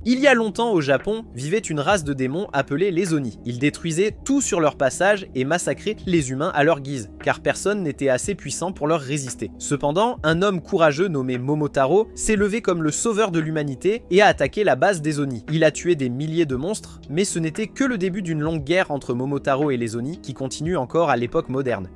Il y a longtemps au Japon, vivait une race de démons appelée les Oni. Ils détruisaient tout sur leur passage et massacraient les humains à leur guise, car personne n'était assez puissant pour leur résister. Cependant, un homme courageux nommé Momotaro s'est levé comme le sauveur de l'humanité et a attaqué la base des Oni. Il a tué des milliers de monstres, mais ce n'était que le début d'une longue guerre entre Momotaro et les Oni qui continue encore à l'époque moderne.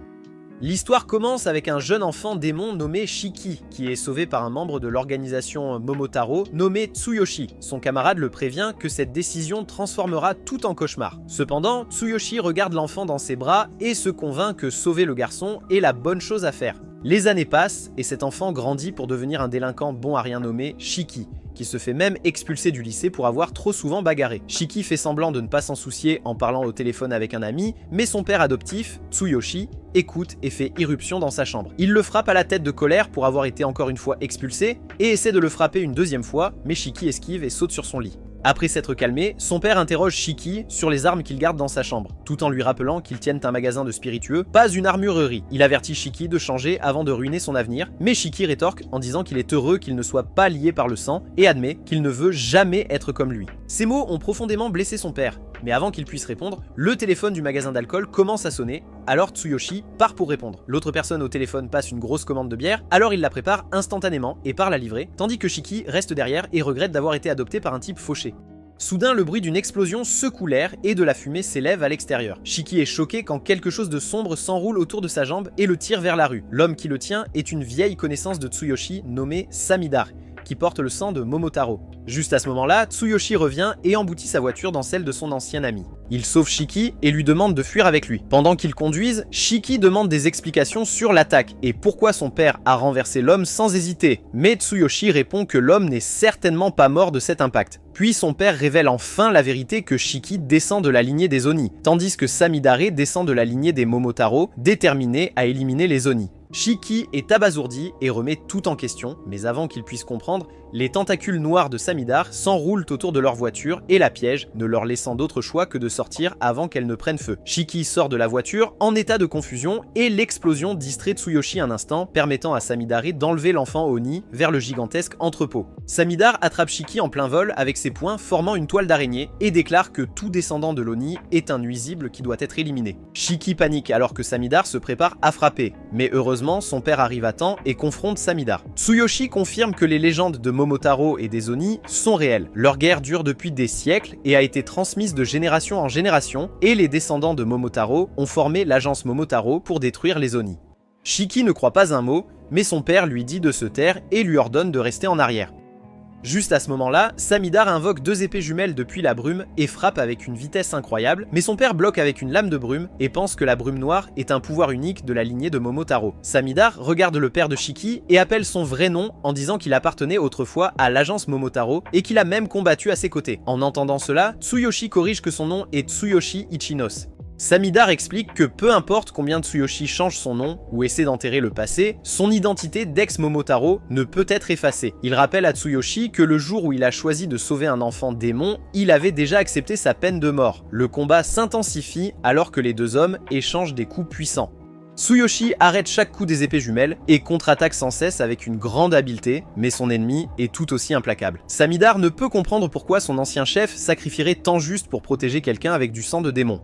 L'histoire commence avec un jeune enfant démon nommé Shiki, qui est sauvé par un membre de l'organisation Momotaro nommé Tsuyoshi. Son camarade le prévient que cette décision transformera tout en cauchemar. Cependant, Tsuyoshi regarde l'enfant dans ses bras et se convainc que sauver le garçon est la bonne chose à faire. Les années passent et cet enfant grandit pour devenir un délinquant bon à rien nommé Shiki, qui se fait même expulser du lycée pour avoir trop souvent bagarré. Shiki fait semblant de ne pas s'en soucier en parlant au téléphone avec un ami, mais son père adoptif, Tsuyoshi, écoute et fait irruption dans sa chambre. Il le frappe à la tête de colère pour avoir été encore une fois expulsé, et essaie de le frapper une deuxième fois, mais Shiki esquive et saute sur son lit. Après s'être calmé, son père interroge Shiki sur les armes qu'il garde dans sa chambre, tout en lui rappelant qu'ils tiennent un magasin de spiritueux, pas une armurerie. Il avertit Shiki de changer avant de ruiner son avenir, mais Shiki rétorque en disant qu'il est heureux qu'il ne soit pas lié par le sang et admet qu'il ne veut jamais être comme lui. Ces mots ont profondément blessé son père, mais avant qu'il puisse répondre, le téléphone du magasin d'alcool commence à sonner, alors Tsuyoshi part pour répondre. L'autre personne au téléphone passe une grosse commande de bière, alors il la prépare instantanément et part la livrer, tandis que Shiki reste derrière et regrette d'avoir été adopté par un type fauché. Soudain, le bruit d'une explosion secoue l'air et de la fumée s'élève à l'extérieur. Shiki est choqué quand quelque chose de sombre s'enroule autour de sa jambe et le tire vers la rue. L'homme qui le tient est une vieille connaissance de Tsuyoshi nommée Samidare, qui porte le sang de Momotaro. Juste à ce moment-là, Tsuyoshi revient et emboutit sa voiture dans celle de son ancien ami. Il sauve Shiki et lui demande de fuir avec lui. Pendant qu'ils conduisent, Shiki demande des explications sur l'attaque et pourquoi son père a renversé l'homme sans hésiter. Mais Tsuyoshi répond que l'homme n'est certainement pas mort de cet impact. Puis son père révèle enfin la vérité que Shiki descend de la lignée des Oni, tandis que Samidare descend de la lignée des Momotaro, déterminés à éliminer les Oni. Shiki est abasourdi et remet tout en question, mais avant qu'il puisse comprendre, les tentacules noirs de Samidare s'enroulent autour de leur voiture et la piègent, ne leur laissant d'autre choix que de sortir avant qu'elle ne prenne feu. Shiki sort de la voiture en état de confusion et l'explosion distrait Tsuyoshi un instant, permettant à Samidare d'enlever l'enfant Oni vers le gigantesque entrepôt. Samidare attrape Shiki en plein vol avec ses poings formant une toile d'araignée et déclare que tout descendant de l'Oni est un nuisible qui doit être éliminé. Shiki panique alors que Samidare se prépare à frapper, mais heureusement son père arrive à temps et confronte Samidare. Tsuyoshi confirme que les légendes de Momotaro et des Oni sont réelles. Leur guerre dure depuis des siècles et a été transmise de génération en génération, et les descendants de Momotaro ont formé l'agence Momotaro pour détruire les Oni. Shiki ne croit pas un mot, mais son père lui dit de se taire et lui ordonne de rester en arrière. Juste à ce moment-là, Samidare invoque deux épées jumelles depuis la brume et frappe avec une vitesse incroyable, mais son père bloque avec une lame de brume et pense que la brume noire est un pouvoir unique de la lignée de Momotaro. Samidare regarde le père de Shiki et appelle son vrai nom en disant qu'il appartenait autrefois à l'agence Momotaro et qu'il a même combattu à ses côtés. En entendant cela, Tsuyoshi corrige que son nom est Tsuyoshi Ichinos. Samidare explique que peu importe combien Tsuyoshi change son nom ou essaie d'enterrer le passé, son identité d'ex-Momotaro ne peut être effacée. Il rappelle à Tsuyoshi que le jour où il a choisi de sauver un enfant démon, il avait déjà accepté sa peine de mort. Le combat s'intensifie alors que les deux hommes échangent des coups puissants. Tsuyoshi arrête chaque coup des épées jumelles et contre-attaque sans cesse avec une grande habileté, mais son ennemi est tout aussi implacable. Samidare ne peut comprendre pourquoi son ancien chef sacrifierait tant juste pour protéger quelqu'un avec du sang de démon.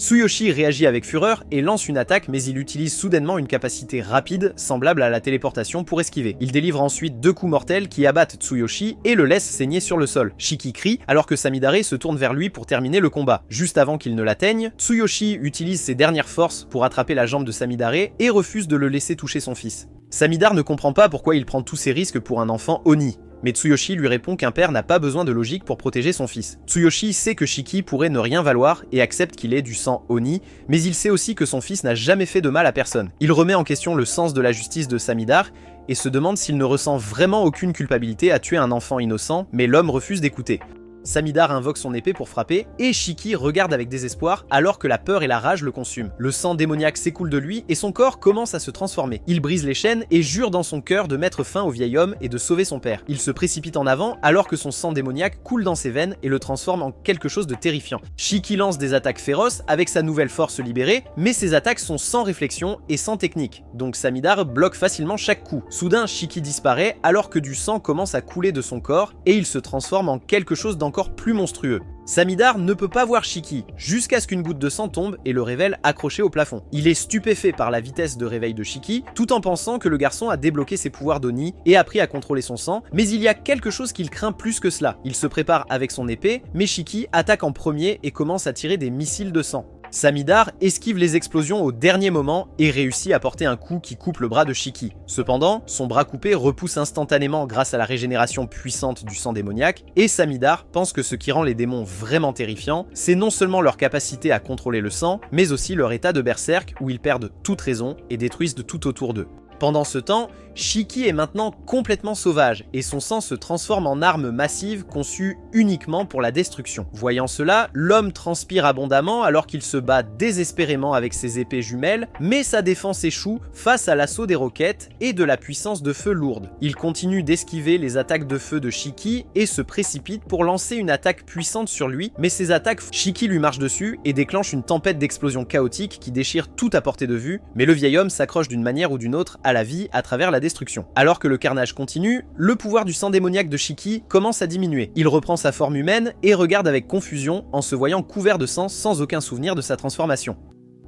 Tsuyoshi réagit avec fureur et lance une attaque, mais il utilise soudainement une capacité rapide, semblable à la téléportation, pour esquiver. Il délivre ensuite deux coups mortels qui abattent Tsuyoshi et le laissent saigner sur le sol. Shiki crie alors que Samidare se tourne vers lui pour terminer le combat. Juste avant qu'il ne l'atteigne, Tsuyoshi utilise ses dernières forces pour attraper la jambe de Samidare et refuse de le laisser toucher son fils. Samidare ne comprend pas pourquoi il prend tous ces risques pour un enfant Oni. Mais Tsuyoshi lui répond qu'un père n'a pas besoin de logique pour protéger son fils. Tsuyoshi sait que Shiki pourrait ne rien valoir et accepte qu'il ait du sang Oni, mais il sait aussi que son fils n'a jamais fait de mal à personne. Il remet en question le sens de la justice de Samidare et se demande s'il ne ressent vraiment aucune culpabilité à tuer un enfant innocent, mais l'homme refuse d'écouter. Samidar invoque son épée pour frapper, et Shiki regarde avec désespoir alors que la peur et la rage le consument. Le sang démoniaque s'écoule de lui et son corps commence à se transformer. Il brise les chaînes et jure dans son cœur de mettre fin au vieil homme et de sauver son père. Il se précipite en avant alors que son sang démoniaque coule dans ses veines et le transforme en quelque chose de terrifiant. Shiki lance des attaques féroces avec sa nouvelle force libérée, mais ses attaques sont sans réflexion et sans technique, donc Samidar bloque facilement chaque coup. Soudain, Shiki disparaît alors que du sang commence à couler de son corps et il se transforme en quelque chose d'encore plus monstrueux. Samidar ne peut pas voir Shiki, jusqu'à ce qu'une goutte de sang tombe et le révèle accroché au plafond. Il est stupéfait par la vitesse de réveil de Shiki, tout en pensant que le garçon a débloqué ses pouvoirs d'Oni et appris à contrôler son sang, mais il y a quelque chose qu'il craint plus que cela. Il se prépare avec son épée, mais Shiki attaque en premier et commence à tirer des missiles de sang. Samidar esquive les explosions au dernier moment et réussit à porter un coup qui coupe le bras de Shiki. Cependant, son bras coupé repousse instantanément grâce à la régénération puissante du sang démoniaque, et Samidar pense que ce qui rend les démons vraiment terrifiants, c'est non seulement leur capacité à contrôler le sang, mais aussi leur état de berserk où ils perdent toute raison et détruisent de tout autour d'eux. Pendant ce temps, Shiki est maintenant complètement sauvage et son sang se transforme en arme massive conçue uniquement pour la destruction. Voyant cela, l'homme transpire abondamment alors qu'il se bat désespérément avec ses épées jumelles, mais sa défense échoue face à l'assaut des roquettes et de la puissance de feu lourde. Il continue d'esquiver les attaques de feu de Shiki et se précipite pour lancer une attaque puissante sur lui, mais ses attaques, Shiki lui marche dessus et déclenche une tempête d'explosions chaotiques qui déchire tout à portée de vue, mais le vieil homme s'accroche d'une manière ou d'une autre à la vie à travers la destruction. Alors que le carnage continue, le pouvoir du sang démoniaque de Shiki commence à diminuer. Il reprend sa forme humaine et regarde avec confusion en se voyant couvert de sang sans aucun souvenir de sa transformation.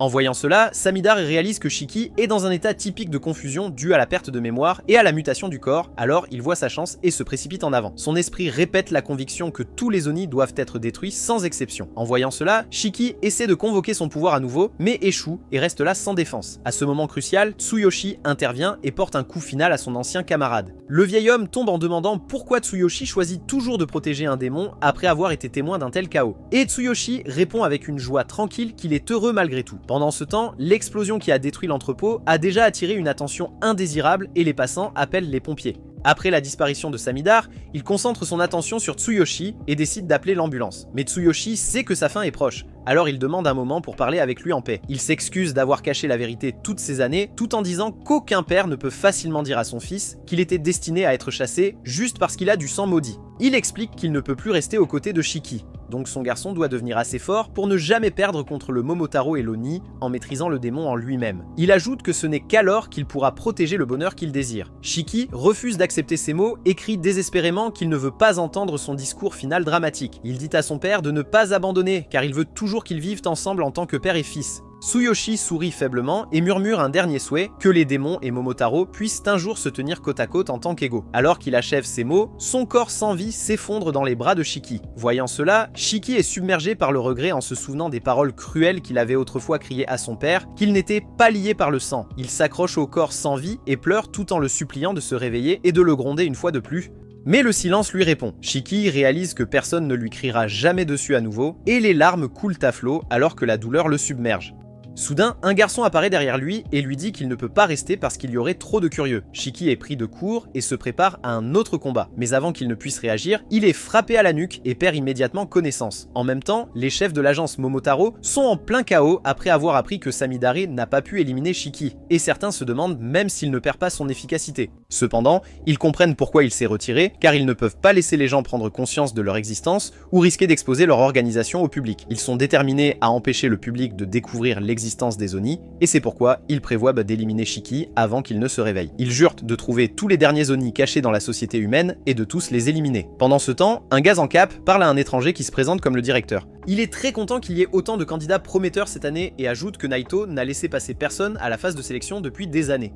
En voyant cela, Samidar réalise que Shiki est dans un état typique de confusion dû à la perte de mémoire et à la mutation du corps, alors il voit sa chance et se précipite en avant. Son esprit répète la conviction que tous les Oni doivent être détruits sans exception. En voyant cela, Shiki essaie de convoquer son pouvoir à nouveau, mais échoue et reste là sans défense. À ce moment crucial, Tsuyoshi intervient et porte un coup final à son ancien camarade. Le vieil homme tombe en demandant pourquoi Tsuyoshi choisit toujours de protéger un démon après avoir été témoin d'un tel chaos. Et Tsuyoshi répond avec une joie tranquille qu'il est heureux malgré tout. Pendant ce temps, l'explosion qui a détruit l'entrepôt a déjà attiré une attention indésirable et les passants appellent les pompiers. Après la disparition de Samidar, il concentre son attention sur Tsuyoshi et décide d'appeler l'ambulance. Mais Tsuyoshi sait que sa fin est proche, alors il demande un moment pour parler avec lui en paix. Il s'excuse d'avoir caché la vérité toutes ces années, tout en disant qu'aucun père ne peut facilement dire à son fils qu'il était destiné à être chassé juste parce qu'il a du sang maudit. Il explique qu'il ne peut plus rester aux côtés de Shiki, donc son garçon doit devenir assez fort pour ne jamais perdre contre le Momotaro et l'Oni en maîtrisant le démon en lui-même. Il ajoute que ce n'est qu'alors qu'il pourra protéger le bonheur qu'il désire. Shiki refuse d'accepter ces mots et crie désespérément qu'il ne veut pas entendre son discours final dramatique. Il dit à son père de ne pas abandonner car il veut toujours qu'ils vivent ensemble en tant que père et fils. Tsuyoshi sourit faiblement et murmure un dernier souhait, que les démons et Momotaro puissent un jour se tenir côte à côte en tant qu'égaux. Alors qu'il achève ces mots, son corps sans vie s'effondre dans les bras de Shiki. Voyant cela, Shiki est submergé par le regret en se souvenant des paroles cruelles qu'il avait autrefois criées à son père, qu'il n'était pas lié par le sang. Il s'accroche au corps sans vie et pleure tout en le suppliant de se réveiller et de le gronder une fois de plus. Mais le silence lui répond. Shiki réalise que personne ne lui criera jamais dessus à nouveau, et les larmes coulent à flot alors que la douleur le submerge. Soudain, un garçon apparaît derrière lui et lui dit qu'il ne peut pas rester parce qu'il y aurait trop de curieux. Shiki est pris de court et se prépare à un autre combat. Mais avant qu'il ne puisse réagir, il est frappé à la nuque et perd immédiatement connaissance. En même temps, les chefs de l'agence Momotaro sont en plein chaos après avoir appris que Samidare n'a pas pu éliminer Shiki, et certains se demandent même s'il ne perd pas son efficacité. Cependant, ils comprennent pourquoi il s'est retiré, car ils ne peuvent pas laisser les gens prendre conscience de leur existence ou risquer d'exposer leur organisation au public. Ils sont déterminés à empêcher le public de découvrir l'existence des Oni, et c'est pourquoi ils prévoient d'éliminer Shiki avant qu'il ne se réveille. Ils jurent de trouver tous les derniers Oni cachés dans la société humaine et de tous les éliminer. Pendant ce temps, un gaz en cap parle à un étranger qui se présente comme le directeur. Il est très content qu'il y ait autant de candidats prometteurs cette année et ajoute que Naito n'a laissé passer personne à la phase de sélection depuis des années.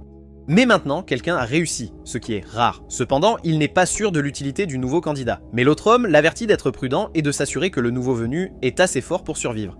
Mais maintenant, quelqu'un a réussi, ce qui est rare. Cependant, il n'est pas sûr de l'utilité du nouveau candidat. Mais l'autre homme l'avertit d'être prudent et de s'assurer que le nouveau venu est assez fort pour survivre.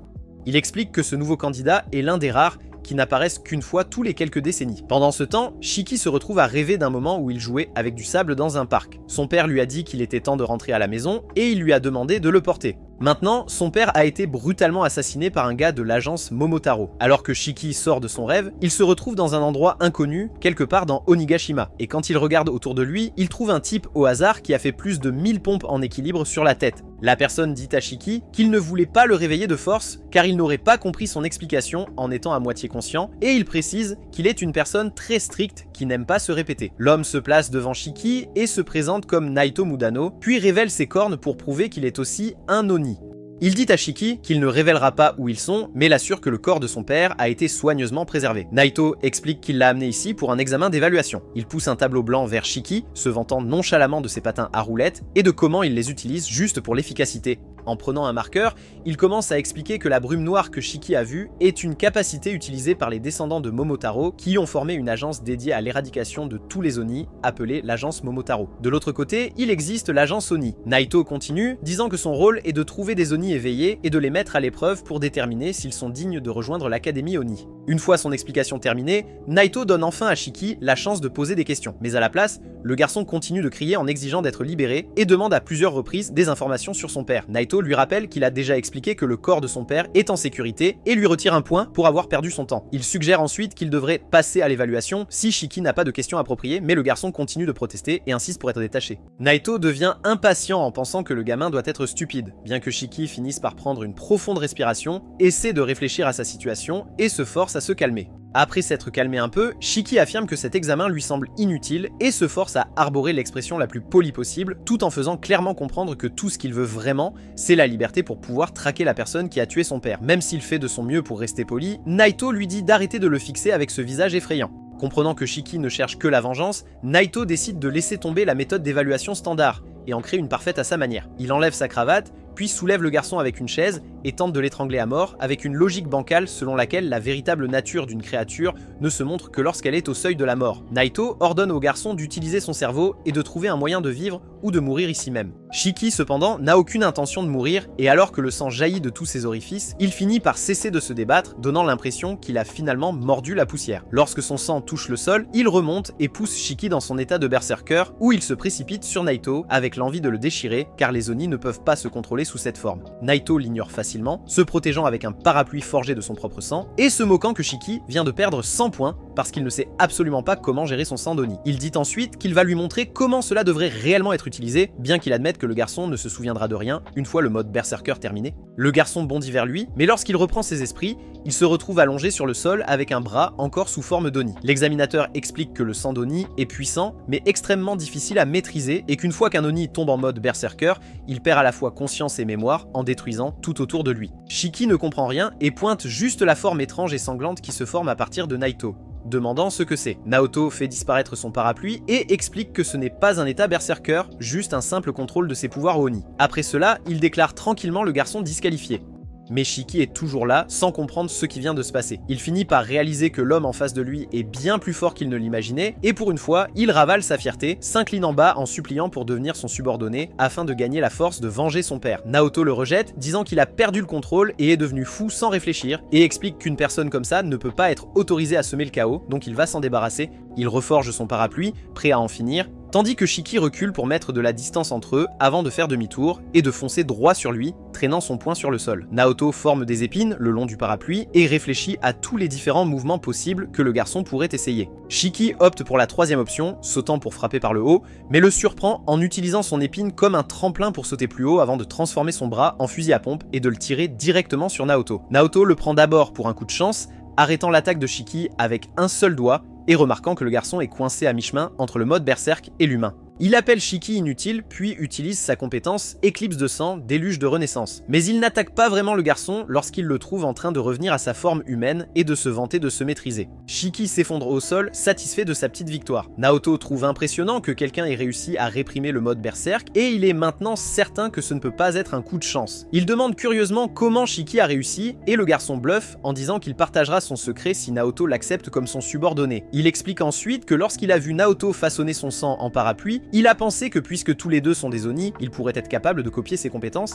Il explique que ce nouveau candidat est l'un des rares qui n'apparaissent qu'une fois tous les quelques décennies. Pendant ce temps, Shiki se retrouve à rêver d'un moment où il jouait avec du sable dans un parc. Son père lui a dit qu'il était temps de rentrer à la maison et il lui a demandé de le porter. Maintenant, son père a été brutalement assassiné par un gars de l'agence Momotaro. Alors que Shiki sort de son rêve, il se retrouve dans un endroit inconnu, quelque part dans Onigashima. Et quand il regarde autour de lui, il trouve un type au hasard qui a fait plus de 1000 pompes en équilibre sur la tête. La personne dit à Shiki qu'il ne voulait pas le réveiller de force car il n'aurait pas compris son explication en étant à moitié conscient, et il précise qu'il est une personne très stricte qui n'aime pas se répéter. L'homme se place devant Shiki et se présente comme Naito Mudano, puis révèle ses cornes pour prouver qu'il est aussi un Oni. Il dit à Shiki qu'il ne révélera pas où ils sont, mais l'assure que le corps de son père a été soigneusement préservé. Naito explique qu'il l'a amené ici pour un examen d'évaluation. Il pousse un tableau blanc vers Shiki, se vantant nonchalamment de ses patins à roulettes et de comment il les utilise juste pour l'efficacité. En prenant un marqueur, il commence à expliquer que la brume noire que Shiki a vue est une capacité utilisée par les descendants de Momotaro qui ont formé une agence dédiée à l'éradication de tous les Oni, appelée l'agence Momotaro. De l'autre côté, il existe l'agence Oni. Naito continue, disant que son rôle est de trouver des Oni éveillés et de les mettre à l'épreuve pour déterminer s'ils sont dignes de rejoindre l'académie Oni. Une fois son explication terminée, Naito donne enfin à Shiki la chance de poser des questions. Mais à la place, le garçon continue de crier en exigeant d'être libéré et demande à plusieurs reprises des informations sur son père. Naito lui rappelle qu'il a déjà expliqué que le corps de son père est en sécurité et lui retire un point pour avoir perdu son temps. Il suggère ensuite qu'il devrait passer à l'évaluation si Shiki n'a pas de questions appropriées, mais le garçon continue de protester et insiste pour être détaché. Naito devient impatient en pensant que le gamin doit être stupide, bien que Shiki finisse par prendre une profonde respiration, essaie de réfléchir à sa situation et se force à se calmer. Après s'être calmé un peu, Shiki affirme que cet examen lui semble inutile et se force à arborer l'expression la plus polie possible, tout en faisant clairement comprendre que tout ce qu'il veut vraiment, c'est la liberté pour pouvoir traquer la personne qui a tué son père. Même s'il fait de son mieux pour rester poli, Naito lui dit d'arrêter de le fixer avec ce visage effrayant. Comprenant que Shiki ne cherche que la vengeance, Naito décide de laisser tomber la méthode d'évaluation standard et en crée une parfaite à sa manière. Il enlève sa cravate, puis soulève le garçon avec une chaise et tente de l'étrangler à mort avec une logique bancale selon laquelle la véritable nature d'une créature ne se montre que lorsqu'elle est au seuil de la mort. Naito ordonne au garçon d'utiliser son cerveau et de trouver un moyen de vivre ou de mourir ici même. Shiki cependant n'a aucune intention de mourir et alors que le sang jaillit de tous ses orifices, il finit par cesser de se débattre, donnant l'impression qu'il a finalement mordu la poussière. Lorsque son sang touche le sol, il remonte et pousse Shiki dans son état de berserker où il se précipite sur Naito avec l'envie de le déchirer car les Oni ne peuvent pas se contrôler sous cette forme. Naito l'ignore facilement, se protégeant avec un parapluie forgé de son propre sang et se moquant que Shiki vient de perdre 100 points parce qu'il ne sait absolument pas comment gérer son sang d'Oni. Il dit ensuite qu'il va lui montrer comment cela devrait réellement être utilisé, bien qu'il admette que le garçon ne se souviendra de rien une fois le mode berserker terminé. Le garçon bondit vers lui, mais lorsqu'il reprend ses esprits, il se retrouve allongé sur le sol avec un bras encore sous forme d'Oni. L'examinateur explique que le sang d'Oni est puissant, mais extrêmement difficile à maîtriser et qu'une fois qu'un Oni tombe en mode berserker, il perd à la fois conscience et mémoire en détruisant tout autour de lui. Shiki ne comprend rien et pointe juste la forme étrange et sanglante qui se forme à partir de Naito, demandant ce que c'est. Naoto fait disparaître son parapluie et explique que ce n'est pas un état berserker, juste un simple contrôle de ses pouvoirs Oni. Après cela, il déclare tranquillement le garçon disqualifié. Mais Shiki est toujours là, sans comprendre ce qui vient de se passer. Il finit par réaliser que l'homme en face de lui est bien plus fort qu'il ne l'imaginait, et pour une fois, il ravale sa fierté, s'incline en bas en suppliant pour devenir son subordonné, afin de gagner la force de venger son père. Naoto le rejette, disant qu'il a perdu le contrôle et est devenu fou sans réfléchir, et explique qu'une personne comme ça ne peut pas être autorisée à semer le chaos, donc il va s'en débarrasser. Il reforge son parapluie, prêt à en finir, tandis que Shiki recule pour mettre de la distance entre eux avant de faire demi-tour et de foncer droit sur lui, traînant son poing sur le sol. Naoto forme des épines le long du parapluie et réfléchit à tous les différents mouvements possibles que le garçon pourrait essayer. Shiki opte pour la troisième option, sautant pour frapper par le haut, mais le surprend en utilisant son épine comme un tremplin pour sauter plus haut avant de transformer son bras en fusil à pompe et de le tirer directement sur Naoto. Naoto le prend d'abord pour un coup de chance, arrêtant l'attaque de Shiki avec un seul doigt, et remarquant que le garçon est coincé à mi-chemin entre le mode berserk et l'humain. Il appelle Shiki inutile, puis utilise sa compétence éclipse de sang, déluge de renaissance. Mais il n'attaque pas vraiment le garçon lorsqu'il le trouve en train de revenir à sa forme humaine et de se vanter de se maîtriser. Shiki s'effondre au sol, satisfait de sa petite victoire. Naoto trouve impressionnant que quelqu'un ait réussi à réprimer le mode berserk, et il est maintenant certain que ce ne peut pas être un coup de chance. Il demande curieusement comment Shiki a réussi, et le garçon bluffe en disant qu'il partagera son secret si Naoto l'accepte comme son subordonné. Il explique ensuite que lorsqu'il a vu Naoto façonner son sang en parapluie, il a pensé que puisque tous les deux sont des Oni, il pourrait être capable de copier ses compétences.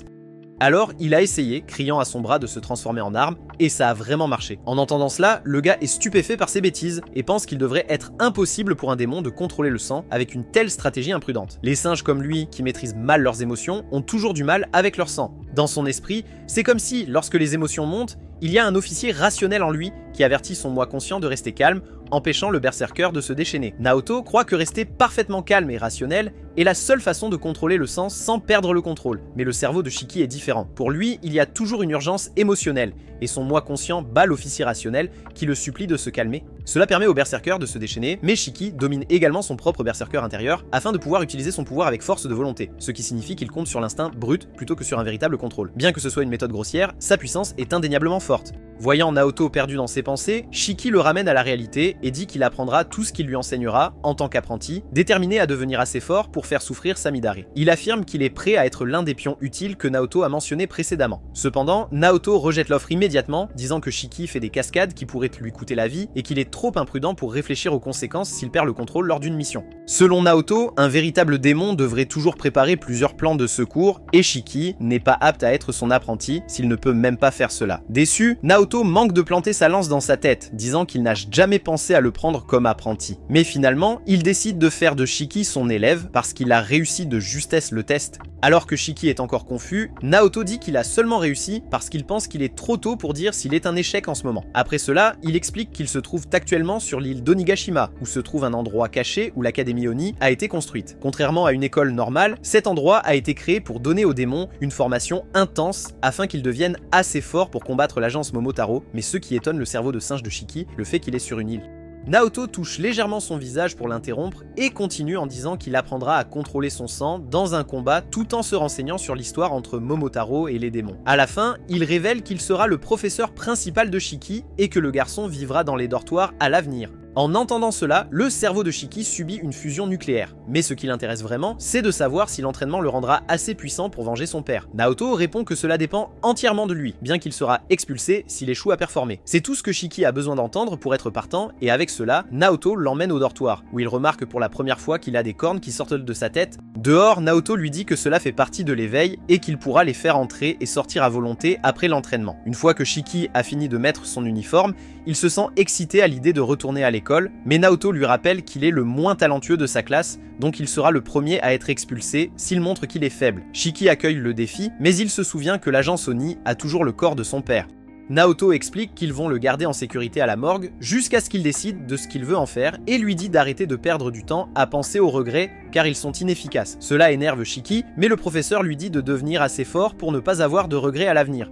Alors il a essayé, criant à son bras de se transformer en arme, et ça a vraiment marché. En entendant cela, le gars est stupéfait par ses bêtises, et pense qu'il devrait être impossible pour un démon de contrôler le sang avec une telle stratégie imprudente. Les singes comme lui, qui maîtrisent mal leurs émotions, ont toujours du mal avec leur sang. Dans son esprit, c'est comme si, lorsque les émotions montent, il y a un officier rationnel en lui qui avertit son moi conscient de rester calme, empêchant le berserker de se déchaîner. Naoto croit que rester parfaitement calme et rationnel est la seule façon de contrôler le sang sans perdre le contrôle. Mais le cerveau de Shiki est différent. Pour lui, il y a toujours une urgence émotionnelle, et son moi conscient bat l'officier rationnel qui le supplie de se calmer. Cela permet au berserker de se déchaîner, mais Shiki domine également son propre berserker intérieur afin de pouvoir utiliser son pouvoir avec force de volonté, ce qui signifie qu'il compte sur l'instinct brut plutôt que sur un véritable contrôle. Bien que ce soit une méthode grossière, sa puissance est indéniablement forte. Voyant Naoto perdu dans ses pensées, Shiki le ramène à la réalité et dit qu'il apprendra tout ce qu'il lui enseignera en tant qu'apprenti, déterminé à devenir assez fort pour faire souffrir Samidare. Il affirme qu'il est prêt à être l'un des pions utiles que Naoto a mentionné précédemment. Cependant, Naoto rejette l'offre immédiatement, disant que Shiki fait des cascades qui pourraient lui coûter la vie et qu'il est trop imprudent pour réfléchir aux conséquences s'il perd le contrôle lors d'une mission. Selon Naoto, un véritable démon devrait toujours préparer plusieurs plans de secours et Shiki n'est pas apte à être son apprenti s'il ne peut même pas faire cela. Déçu, Naoto manque de planter sa lance dans sa tête, disant qu'il n'a jamais pensé à le prendre comme apprenti. Mais finalement, il décide de faire de Shiki son élève parce qu'il a réussi de justesse le test. Alors que Shiki est encore confus, Naoto dit qu'il a seulement réussi parce qu'il pense qu'il est trop tôt pour dire s'il est un échec en ce moment. Après cela, il explique qu'il se trouve actuellement sur l'île d'Onigashima, où se trouve un endroit caché où l'Académie Oni a été construite. Contrairement à une école normale, cet endroit a été créé pour donner aux démons une formation intense afin qu'ils deviennent assez forts pour combattre l'agence Momotaro, mais ce qui étonne le cerveau de singe de Shiki, le fait qu'il est sur une île. Naoto touche légèrement son visage pour l'interrompre et continue en disant qu'il apprendra à contrôler son sang dans un combat tout en se renseignant sur l'histoire entre Momotaro et les démons. À la fin, il révèle qu'il sera le professeur principal de Shiki et que le garçon vivra dans les dortoirs à l'avenir. En entendant cela, le cerveau de Shiki subit une fusion nucléaire. Mais ce qui l'intéresse vraiment, c'est de savoir si l'entraînement le rendra assez puissant pour venger son père. Naoto répond que cela dépend entièrement de lui, bien qu'il sera expulsé s'il échoue à performer. C'est tout ce que Shiki a besoin d'entendre pour être partant, et avec cela, Naoto l'emmène au dortoir, où il remarque pour la première fois qu'il a des cornes qui sortent de sa tête. Dehors, Naoto lui dit que cela fait partie de l'éveil, et qu'il pourra les faire entrer et sortir à volonté après l'entraînement. Une fois que Shiki a fini de mettre son uniforme, il se sent excité à l'idée de retourner à l'école, mais Naoto lui rappelle qu'il est le moins talentueux de sa classe, donc il sera le premier à être expulsé s'il montre qu'il est faible. Shiki accueille le défi, mais il se souvient que l'agence Oni a toujours le corps de son père. Naoto explique qu'ils vont le garder en sécurité à la morgue jusqu'à ce qu'il décide de ce qu'il veut en faire et lui dit d'arrêter de perdre du temps à penser aux regrets car ils sont inefficaces. Cela énerve Shiki, mais le professeur lui dit de devenir assez fort pour ne pas avoir de regrets à l'avenir.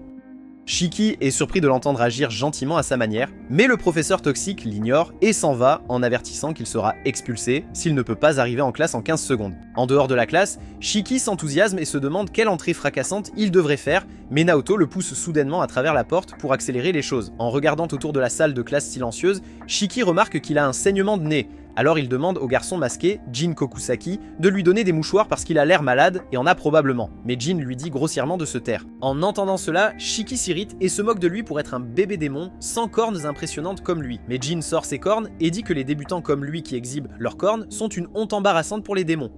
Shiki est surpris de l'entendre agir gentiment à sa manière, mais le professeur toxique l'ignore et s'en va en avertissant qu'il sera expulsé s'il ne peut pas arriver en classe en 15 secondes. En dehors de la classe, Shiki s'enthousiasme et se demande quelle entrée fracassante il devrait faire, mais Naoto le pousse soudainement à travers la porte pour accélérer les choses. En regardant autour de la salle de classe silencieuse, Shiki remarque qu'il a un saignement de nez. Alors il demande au garçon masqué, Jin Kokusaki, de lui donner des mouchoirs parce qu'il a l'air malade et en a probablement, mais Jin lui dit grossièrement de se taire. En entendant cela, Shiki s'irrite et se moque de lui pour être un bébé démon sans cornes impressionnantes comme lui. Mais Jin sort ses cornes et dit que les débutants comme lui qui exhibent leurs cornes sont une honte embarrassante pour les démons.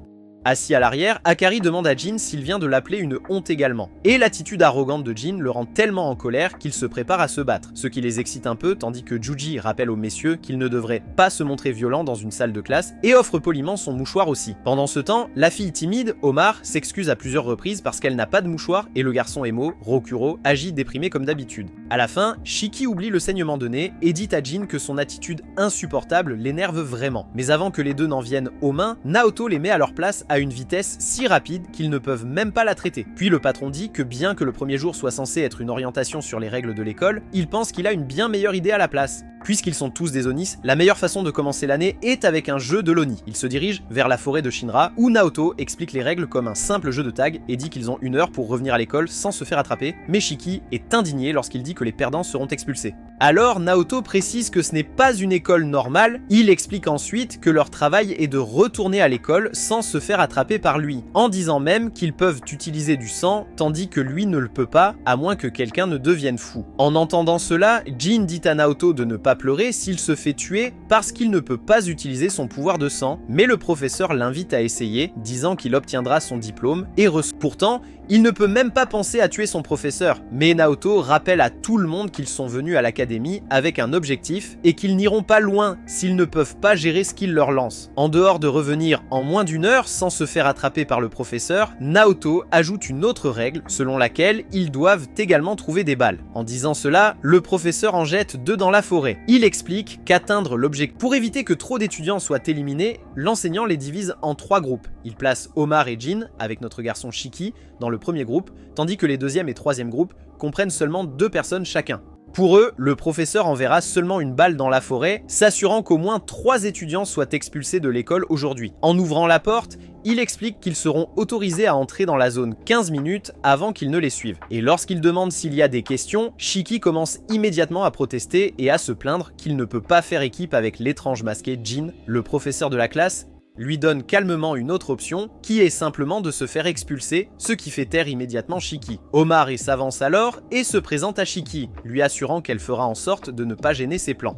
Assis à l'arrière, Akari demande à Jin s'il vient de l'appeler une honte également. Et l'attitude arrogante de Jin le rend tellement en colère qu'il se prépare à se battre, ce qui les excite un peu tandis que Juji rappelle aux messieurs qu'ils ne devraient pas se montrer violents dans une salle de classe et offre poliment son mouchoir aussi. Pendant ce temps, la fille timide, Omar, s'excuse à plusieurs reprises parce qu'elle n'a pas de mouchoir et le garçon émo, Rokuro, agit déprimé comme d'habitude. À la fin, Shiki oublie le saignement de nez et dit à Jin que son attitude insupportable l'énerve vraiment. Mais avant que les deux n'en viennent aux mains, Naoto les met à leur place à une vitesse si rapide qu'ils ne peuvent même pas la traiter. Puis le patron dit que bien que le premier jour soit censé être une orientation sur les règles de l'école, il pense qu'il a une bien meilleure idée à la place. Puisqu'ils sont tous des Onis, la meilleure façon de commencer l'année est avec un jeu de l'Oni. Ils se dirigent vers la forêt de Shinra où Naoto explique les règles comme un simple jeu de tag et dit qu'ils ont 1 heure pour revenir à l'école sans se faire attraper, mais Shiki est indigné lorsqu'il dit que les perdants seront expulsés. Alors Naoto précise que ce n'est pas une école normale, il explique ensuite que leur travail est de retourner à l'école sans se faire attraper par lui, en disant même qu'ils peuvent utiliser du sang tandis que lui ne le peut pas à moins que quelqu'un ne devienne fou. En entendant cela, Jin dit à Naoto de ne pas pleurer s'il se fait tuer parce qu'il ne peut pas utiliser son pouvoir de sang, mais le professeur l'invite à essayer, disant qu'il obtiendra son diplôme et pourtant, il ne peut même pas penser à tuer son professeur, mais Naoto rappelle à tout le monde qu'ils sont venus à l'académie l'académie avec un objectif et qu'ils n'iront pas loin s'ils ne peuvent pas gérer ce qu'il leur lance. En dehors de revenir en moins d'1 heure sans se faire attraper par le professeur, Naoto ajoute une autre règle selon laquelle ils doivent également trouver des balles. En disant cela, le professeur en jette 2 dans la forêt. Il explique qu'atteindre l'objectif... Pour éviter que trop d'étudiants soient éliminés, l'enseignant les divise en 3 groupes. Il place Omar et Jin, avec notre garçon Shiki, dans le premier groupe, tandis que les deuxième et troisième groupes comprennent seulement 2 personnes chacun. Pour eux, le professeur enverra seulement une balle dans la forêt, s'assurant qu'au moins 3 étudiants soient expulsés de l'école aujourd'hui. En ouvrant la porte, il explique qu'ils seront autorisés à entrer dans la zone 15 minutes avant qu'ils ne les suivent. Et lorsqu'il demande s'il y a des questions, Shiki commence immédiatement à protester et à se plaindre qu'il ne peut pas faire équipe avec l'étrange masqué Jin, le professeur de la classe, lui donne calmement une autre option, qui est simplement de se faire expulser, ce qui fait taire immédiatement Shiki. Omar s'avance alors et se présente à Shiki, lui assurant qu'elle fera en sorte de ne pas gêner ses plans.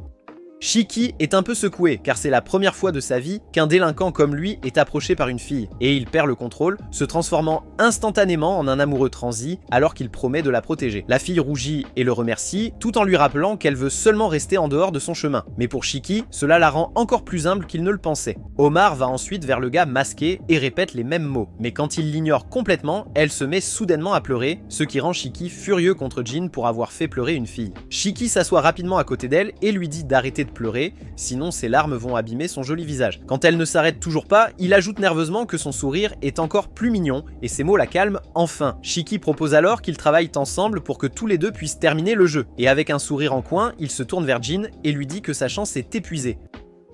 Shiki est un peu secoué, car c'est la première fois de sa vie qu'un délinquant comme lui est approché par une fille, et il perd le contrôle, se transformant instantanément en un amoureux transi alors qu'il promet de la protéger. La fille rougit et le remercie, tout en lui rappelant qu'elle veut seulement rester en dehors de son chemin. Mais pour Shiki, cela la rend encore plus humble qu'il ne le pensait. Omar va ensuite vers le gars masqué et répète les mêmes mots. Mais quand il l'ignore complètement, elle se met soudainement à pleurer, ce qui rend Shiki furieux contre Jin pour avoir fait pleurer une fille. Shiki s'assoit rapidement à côté d'elle et lui dit d'arrêter de pleurer, sinon ses larmes vont abîmer son joli visage. Quand elle ne s'arrête toujours pas, il ajoute nerveusement que son sourire est encore plus mignon, et ces mots la calment enfin. Shiki propose alors qu'ils travaillent ensemble pour que tous les deux puissent terminer le jeu, et avec un sourire en coin, il se tourne vers Jin et lui dit que sa chance est épuisée.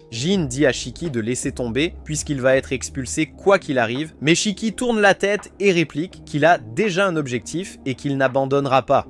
Jin dit à Shiki de laisser tomber, puisqu'il va être expulsé quoi qu'il arrive, mais Shiki tourne la tête et réplique qu'il a déjà un objectif et qu'il n'abandonnera pas.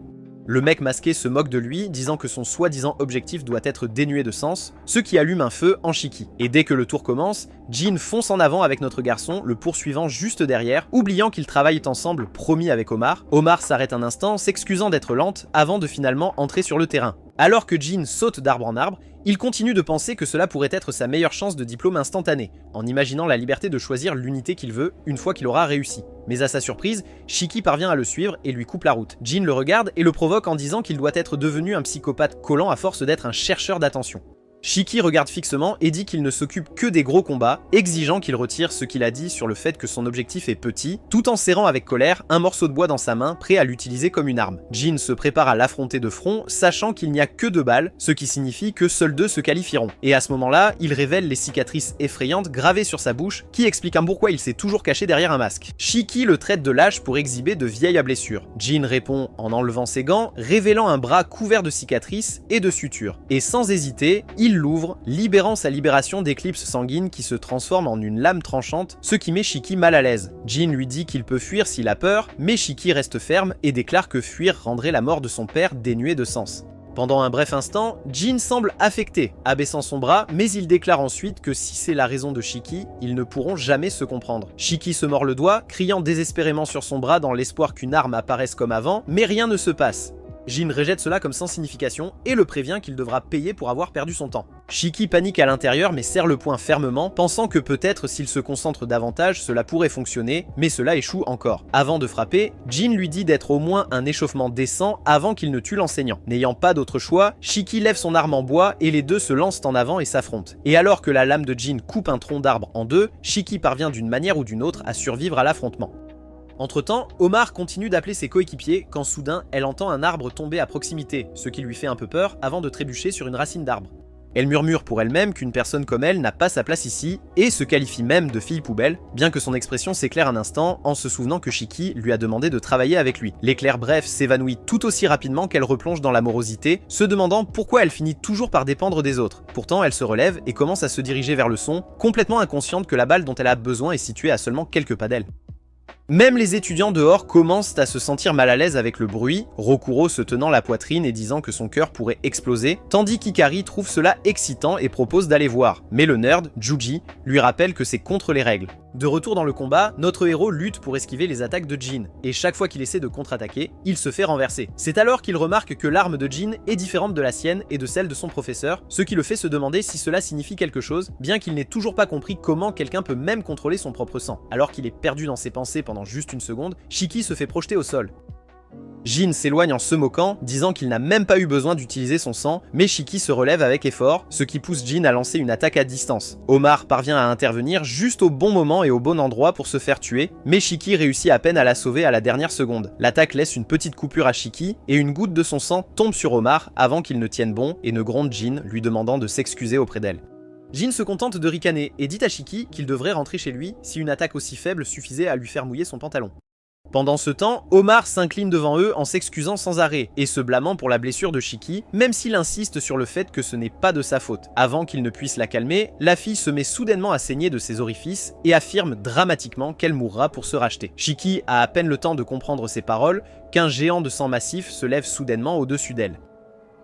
Le mec masqué se moque de lui, disant que son soi-disant objectif doit être dénué de sens, ce qui allume un feu en Shiki. Et dès que le tour commence, Jin fonce en avant avec notre garçon, le poursuivant juste derrière, oubliant qu'ils travaillent ensemble promis avec Omar. Omar s'arrête un instant, s'excusant d'être lente, avant de finalement entrer sur le terrain. Alors que Jin saute d'arbre en arbre, il continue de penser que cela pourrait être sa meilleure chance de diplôme instantané, en imaginant la liberté de choisir l'unité qu'il veut une fois qu'il aura réussi. Mais à sa surprise, Shiki parvient à le suivre et lui coupe la route. Jin le regarde et le provoque en disant qu'il doit être devenu un psychopathe collant à force d'être un chercheur d'attention. Shiki regarde fixement et dit qu'il ne s'occupe que des gros combats, exigeant qu'il retire ce qu'il a dit sur le fait que son objectif est petit, tout en serrant avec colère un morceau de bois dans sa main, prêt à l'utiliser comme une arme. Jin se prépare à l'affronter de front, sachant qu'il n'y a que 2 balles, ce qui signifie que seuls 2 se qualifieront. Et à ce moment-là, il révèle les cicatrices effrayantes gravées sur sa bouche, qui expliquent pourquoi il s'est toujours caché derrière un masque. Shiki le traite de lâche pour exhiber de vieilles blessures. Jin répond en enlevant ses gants, révélant un bras couvert de cicatrices et de sutures. Et sans hésiter, il l'ouvre, libérant sa libération d'éclipses sanguines qui se transforme en une lame tranchante, ce qui met Shiki mal à l'aise. Jin lui dit qu'il peut fuir s'il a peur, mais Shiki reste ferme et déclare que fuir rendrait la mort de son père dénuée de sens. Pendant un bref instant, Jin semble affecté, abaissant son bras, mais il déclare ensuite que si c'est la raison de Shiki, ils ne pourront jamais se comprendre. Shiki se mord le doigt, criant désespérément sur son bras dans l'espoir qu'une arme apparaisse comme avant, mais rien ne se passe. Jin rejette cela comme sans signification et le prévient qu'il devra payer pour avoir perdu son temps. Shiki panique à l'intérieur mais serre le poing fermement, pensant que peut-être s'il se concentre davantage, cela pourrait fonctionner, mais cela échoue encore. Avant de frapper, Jin lui dit d'être au moins un échauffement décent avant qu'il ne tue l'enseignant. N'ayant pas d'autre choix, Shiki lève son arme en bois et les deux se lancent en avant et s'affrontent. Et alors que la lame de Jin coupe un tronc d'arbre en 2, Shiki parvient d'une manière ou d'une autre à survivre à l'affrontement. Entre-temps, Omar continue d'appeler ses coéquipiers quand soudain elle entend un arbre tomber à proximité, ce qui lui fait un peu peur avant de trébucher sur une racine d'arbre. Elle murmure pour elle-même qu'une personne comme elle n'a pas sa place ici et se qualifie même de fille poubelle, bien que son expression s'éclaire un instant en se souvenant que Shiki lui a demandé de travailler avec lui. L'éclair bref s'évanouit tout aussi rapidement qu'elle replonge dans la morosité, se demandant pourquoi elle finit toujours par dépendre des autres. Pourtant, elle se relève et commence à se diriger vers le son, complètement inconsciente que la balle dont elle a besoin est située à seulement quelques pas d'elle. Même les étudiants dehors commencent à se sentir mal à l'aise avec le bruit, Rokuro se tenant la poitrine et disant que son cœur pourrait exploser, tandis qu'Ikari trouve cela excitant et propose d'aller voir. Mais le nerd, Juji, lui rappelle que c'est contre les règles. De retour dans le combat, notre héros lutte pour esquiver les attaques de Jin, et chaque fois qu'il essaie de contre-attaquer, il se fait renverser. C'est alors qu'il remarque que l'arme de Jin est différente de la sienne et de celle de son professeur, ce qui le fait se demander si cela signifie quelque chose, bien qu'il n'ait toujours pas compris comment quelqu'un peut même contrôler son propre sang. Alors qu'il est perdu dans ses pensées pendant juste une seconde, Shiki se fait projeter au sol. Jin s'éloigne en se moquant, disant qu'il n'a même pas eu besoin d'utiliser son sang, mais Shiki se relève avec effort, ce qui pousse Jin à lancer une attaque à distance. Omar parvient à intervenir juste au bon moment et au bon endroit pour se faire tuer, mais Shiki réussit à peine à la sauver à la dernière seconde. L'attaque laisse une petite coupure à Shiki, et une goutte de son sang tombe sur Omar avant qu'il ne tienne bon et ne gronde Jin, lui demandant de s'excuser auprès d'elle. Jin se contente de ricaner et dit à Shiki qu'il devrait rentrer chez lui si une attaque aussi faible suffisait à lui faire mouiller son pantalon. Pendant ce temps, Omar s'incline devant eux en s'excusant sans arrêt et se blâmant pour la blessure de Shiki, même s'il insiste sur le fait que ce n'est pas de sa faute. Avant qu'il ne puisse la calmer, la fille se met soudainement à saigner de ses orifices et affirme dramatiquement qu'elle mourra pour se racheter. Shiki a à peine le temps de comprendre ses paroles qu'un géant de sang massif se lève soudainement au-dessus d'elle.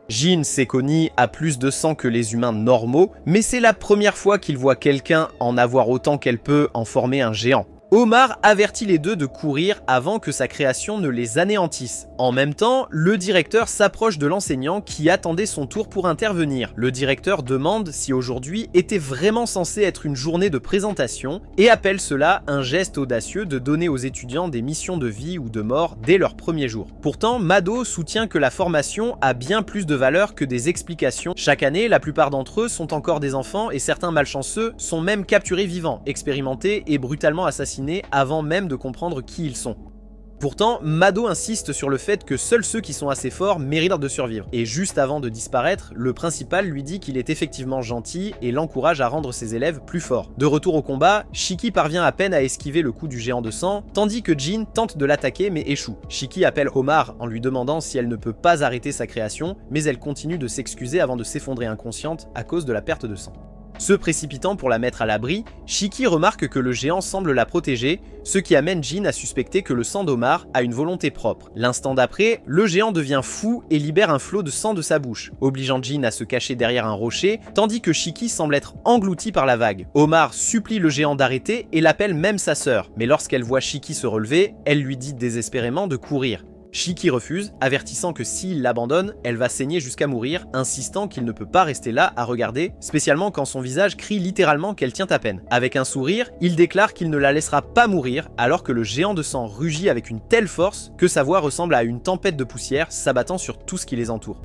Jin sait qu'Oni a plus de sang que les humains normaux, mais c'est la première fois qu'il voit quelqu'un en avoir autant qu'elle peut en former un géant. Omar avertit les deux de courir avant que sa création ne les anéantisse. En même temps, le directeur s'approche de l'enseignant qui attendait son tour pour intervenir. Le directeur demande si aujourd'hui était vraiment censé être une journée de présentation et appelle cela un geste audacieux de donner aux étudiants des missions de vie ou de mort dès leur premier jour. Pourtant, Mado soutient que la formation a bien plus de valeur que des explications. Chaque année, la plupart d'entre eux sont encore des enfants et certains malchanceux sont même capturés vivants, expérimentés et brutalement assassinés avant même de comprendre qui ils sont. Pourtant, Mado insiste sur le fait que seuls ceux qui sont assez forts méritent de survivre. Et juste avant de disparaître, le principal lui dit qu'il est effectivement gentil et l'encourage à rendre ses élèves plus forts. De retour au combat, Shiki parvient à peine à esquiver le coup du géant de sang, tandis que Jin tente de l'attaquer mais échoue. Shiki appelle Omar en lui demandant si elle ne peut pas arrêter sa création, mais elle continue de s'excuser avant de s'effondrer inconsciente à cause de la perte de sang. Se précipitant pour la mettre à l'abri, Shiki remarque que le géant semble la protéger, ce qui amène Jin à suspecter que le sang d'Omar a une volonté propre. L'instant d'après, le géant devient fou et libère un flot de sang de sa bouche, obligeant Jin à se cacher derrière un rocher, tandis que Shiki semble être englouti par la vague. Omar supplie le géant d'arrêter et l'appelle même sa sœur, mais lorsqu'elle voit Shiki se relever, elle lui dit désespérément de courir. Shiki refuse, avertissant que s'il l'abandonne, elle va saigner jusqu'à mourir, insistant qu'il ne peut pas rester là à regarder, spécialement quand son visage crie littéralement qu'elle tient à peine. Avec un sourire, il déclare qu'il ne la laissera pas mourir, alors que le géant de sang rugit avec une telle force que sa voix ressemble à une tempête de poussière s'abattant sur tout ce qui les entoure.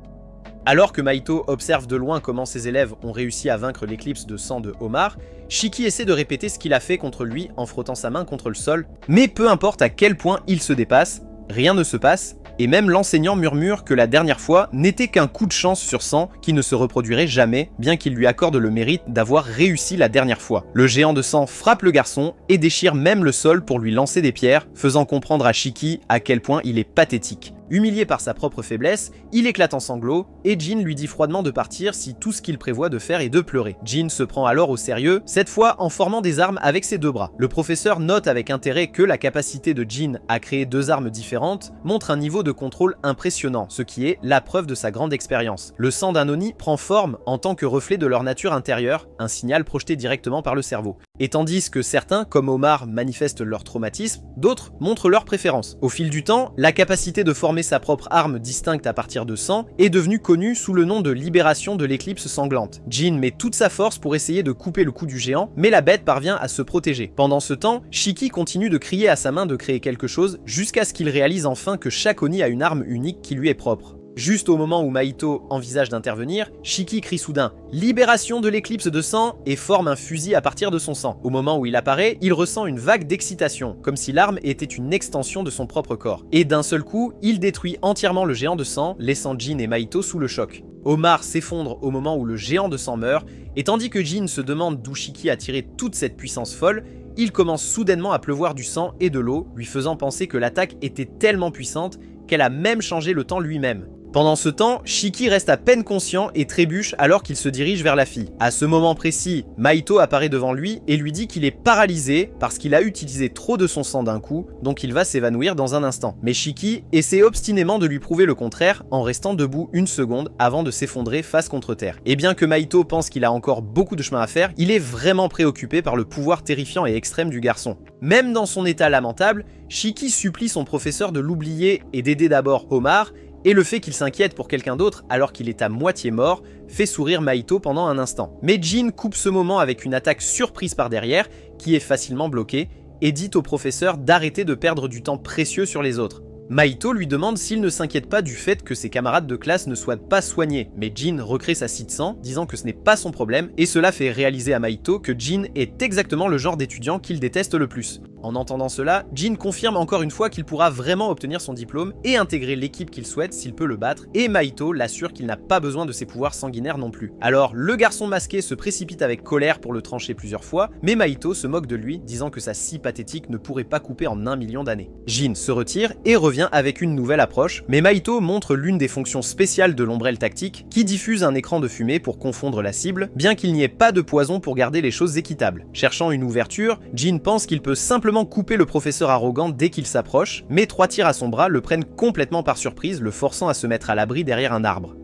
Alors que Mahito observe de loin comment ses élèves ont réussi à vaincre l'éclipse de sang de Omar, Shiki essaie de répéter ce qu'il a fait contre lui en frottant sa main contre le sol, mais peu importe à quel point il se dépasse, rien ne se passe, et même l'enseignant murmure que la dernière fois n'était qu'un coup de chance sur 100 qui ne se reproduirait jamais, bien qu'il lui accorde le mérite d'avoir réussi la dernière fois. Le géant de sang frappe le garçon et déchire même le sol pour lui lancer des pierres, faisant comprendre à Shiki à quel point il est pathétique. Humilié par sa propre faiblesse, il éclate en sanglots et Jin lui dit froidement de partir si tout ce qu'il prévoit de faire est de pleurer. Jin se prend alors au sérieux, cette fois en formant des armes avec ses deux bras. Le professeur note avec intérêt que la capacité de Jin à créer deux armes différentes montre un niveau de contrôle impressionnant, ce qui est la preuve de sa grande expérience. Le sang d'un Oni prend forme en tant que reflet de leur nature intérieure, un signal projeté directement par le cerveau. Et tandis que certains, comme Omar, manifestent leur traumatisme, d'autres montrent leur préférence. Au fil du temps, la capacité de former sa propre arme distincte à partir de sang est devenue connue sous le nom de libération de l'éclipse sanglante. Jin met toute sa force pour essayer de couper le cou du géant, mais la bête parvient à se protéger. Pendant ce temps, Shiki continue de crier à sa main de créer quelque chose jusqu'à ce qu'il réalise enfin que chaque Oni a une arme unique qui lui est propre. Juste au moment où Mahito envisage d'intervenir, Shiki crie soudain « Libération de l'éclipse de sang » et forme un fusil à partir de son sang. Au moment où il apparaît, il ressent une vague d'excitation, comme si l'arme était une extension de son propre corps. Et d'un seul coup, il détruit entièrement le géant de sang, laissant Jin et Mahito sous le choc. Omar s'effondre au moment où le géant de sang meurt, et tandis que Jin se demande d'où Shiki a tiré toute cette puissance folle, il commence soudainement à pleuvoir du sang et de l'eau, lui faisant penser que l'attaque était tellement puissante qu'elle a même changé le temps lui-même. Pendant ce temps, Shiki reste à peine conscient et trébuche alors qu'il se dirige vers la fille. À ce moment précis, Mahito apparaît devant lui et lui dit qu'il est paralysé parce qu'il a utilisé trop de son sang d'un coup, donc il va s'évanouir dans un instant. Mais Shiki essaie obstinément de lui prouver le contraire en restant debout une seconde avant de s'effondrer face contre terre. Et bien que Mahito pense qu'il a encore beaucoup de chemin à faire, il est vraiment préoccupé par le pouvoir terrifiant et extrême du garçon. Même dans son état lamentable, Shiki supplie son professeur de l'oublier et d'aider d'abord Omar, et le fait qu'il s'inquiète pour quelqu'un d'autre alors qu'il est à moitié mort fait sourire Mahito pendant un instant. Mais Jin coupe ce moment avec une attaque surprise par derrière qui est facilement bloquée et dit au professeur d'arrêter de perdre du temps précieux sur les autres. Mahito lui demande s'il ne s'inquiète pas du fait que ses camarades de classe ne soient pas soignés, mais Jin recrée sa scie de sang, disant que ce n'est pas son problème, et cela fait réaliser à Mahito que Jin est exactement le genre d'étudiant qu'il déteste le plus. En entendant cela, Jin confirme encore une fois qu'il pourra vraiment obtenir son diplôme et intégrer l'équipe qu'il souhaite s'il peut le battre, et Mahito l'assure qu'il n'a pas besoin de ses pouvoirs sanguinaires non plus. Alors, le garçon masqué se précipite avec colère pour le trancher plusieurs fois, mais Mahito se moque de lui, disant que sa scie pathétique ne pourrait pas couper en 1 million d'années. Jin se retire et revient avec une nouvelle approche, mais Mahito montre l'une des fonctions spéciales de l'ombrelle tactique, qui diffuse un écran de fumée pour confondre la cible, bien qu'il n'y ait pas de poison pour garder les choses équitables. Cherchant une ouverture, Jin pense qu'il peut simplement couper le professeur arrogant dès qu'il s'approche, mais 3 tirs à son bras le prennent complètement par surprise, le forçant à se mettre à l'abri derrière un arbre.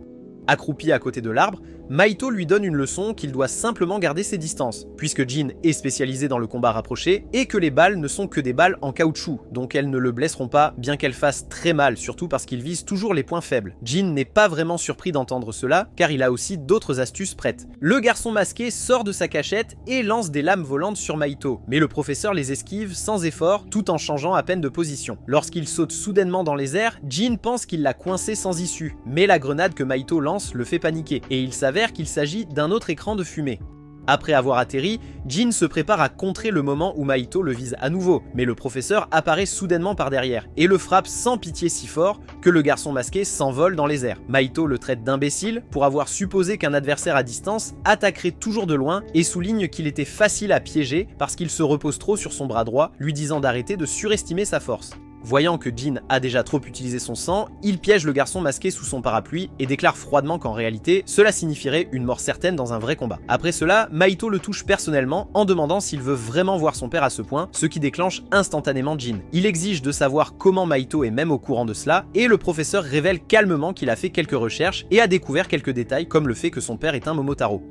Accroupi à côté de l'arbre, Mahito lui donne une leçon qu'il doit simplement garder ses distances, puisque Jin est spécialisé dans le combat rapproché et que les balles ne sont que des balles en caoutchouc, donc elles ne le blesseront pas, bien qu'elles fassent très mal, surtout parce qu'il vise toujours les points faibles. Jin n'est pas vraiment surpris d'entendre cela, car il a aussi d'autres astuces prêtes. Le garçon masqué sort de sa cachette et lance des lames volantes sur Mahito, mais le professeur les esquive sans effort, tout en changeant à peine de position. Lorsqu'il saute soudainement dans les airs, Jin pense qu'il l'a coincé sans issue, mais la grenade que Mahito lance le fait paniquer, et il s'avère qu'il s'agit d'un autre écran de fumée. Après avoir atterri, Jin se prépare à contrer le moment où Mahito le vise à nouveau, mais le professeur apparaît soudainement par derrière, et le frappe sans pitié si fort que le garçon masqué s'envole dans les airs. Mahito le traite d'imbécile pour avoir supposé qu'un adversaire à distance attaquerait toujours de loin, et souligne qu'il était facile à piéger parce qu'il se repose trop sur son bras droit, lui disant d'arrêter de surestimer sa force. Voyant que Jin a déjà trop utilisé son sang, il piège le garçon masqué sous son parapluie et déclare froidement qu'en réalité, cela signifierait une mort certaine dans un vrai combat. Après cela, Mahito le touche personnellement en demandant s'il veut vraiment voir son père à ce point, ce qui déclenche instantanément Jin. Il exige de savoir comment Mahito est même au courant de cela, et le professeur révèle calmement qu'il a fait quelques recherches et a découvert quelques détails comme le fait que son père est un Momotaro.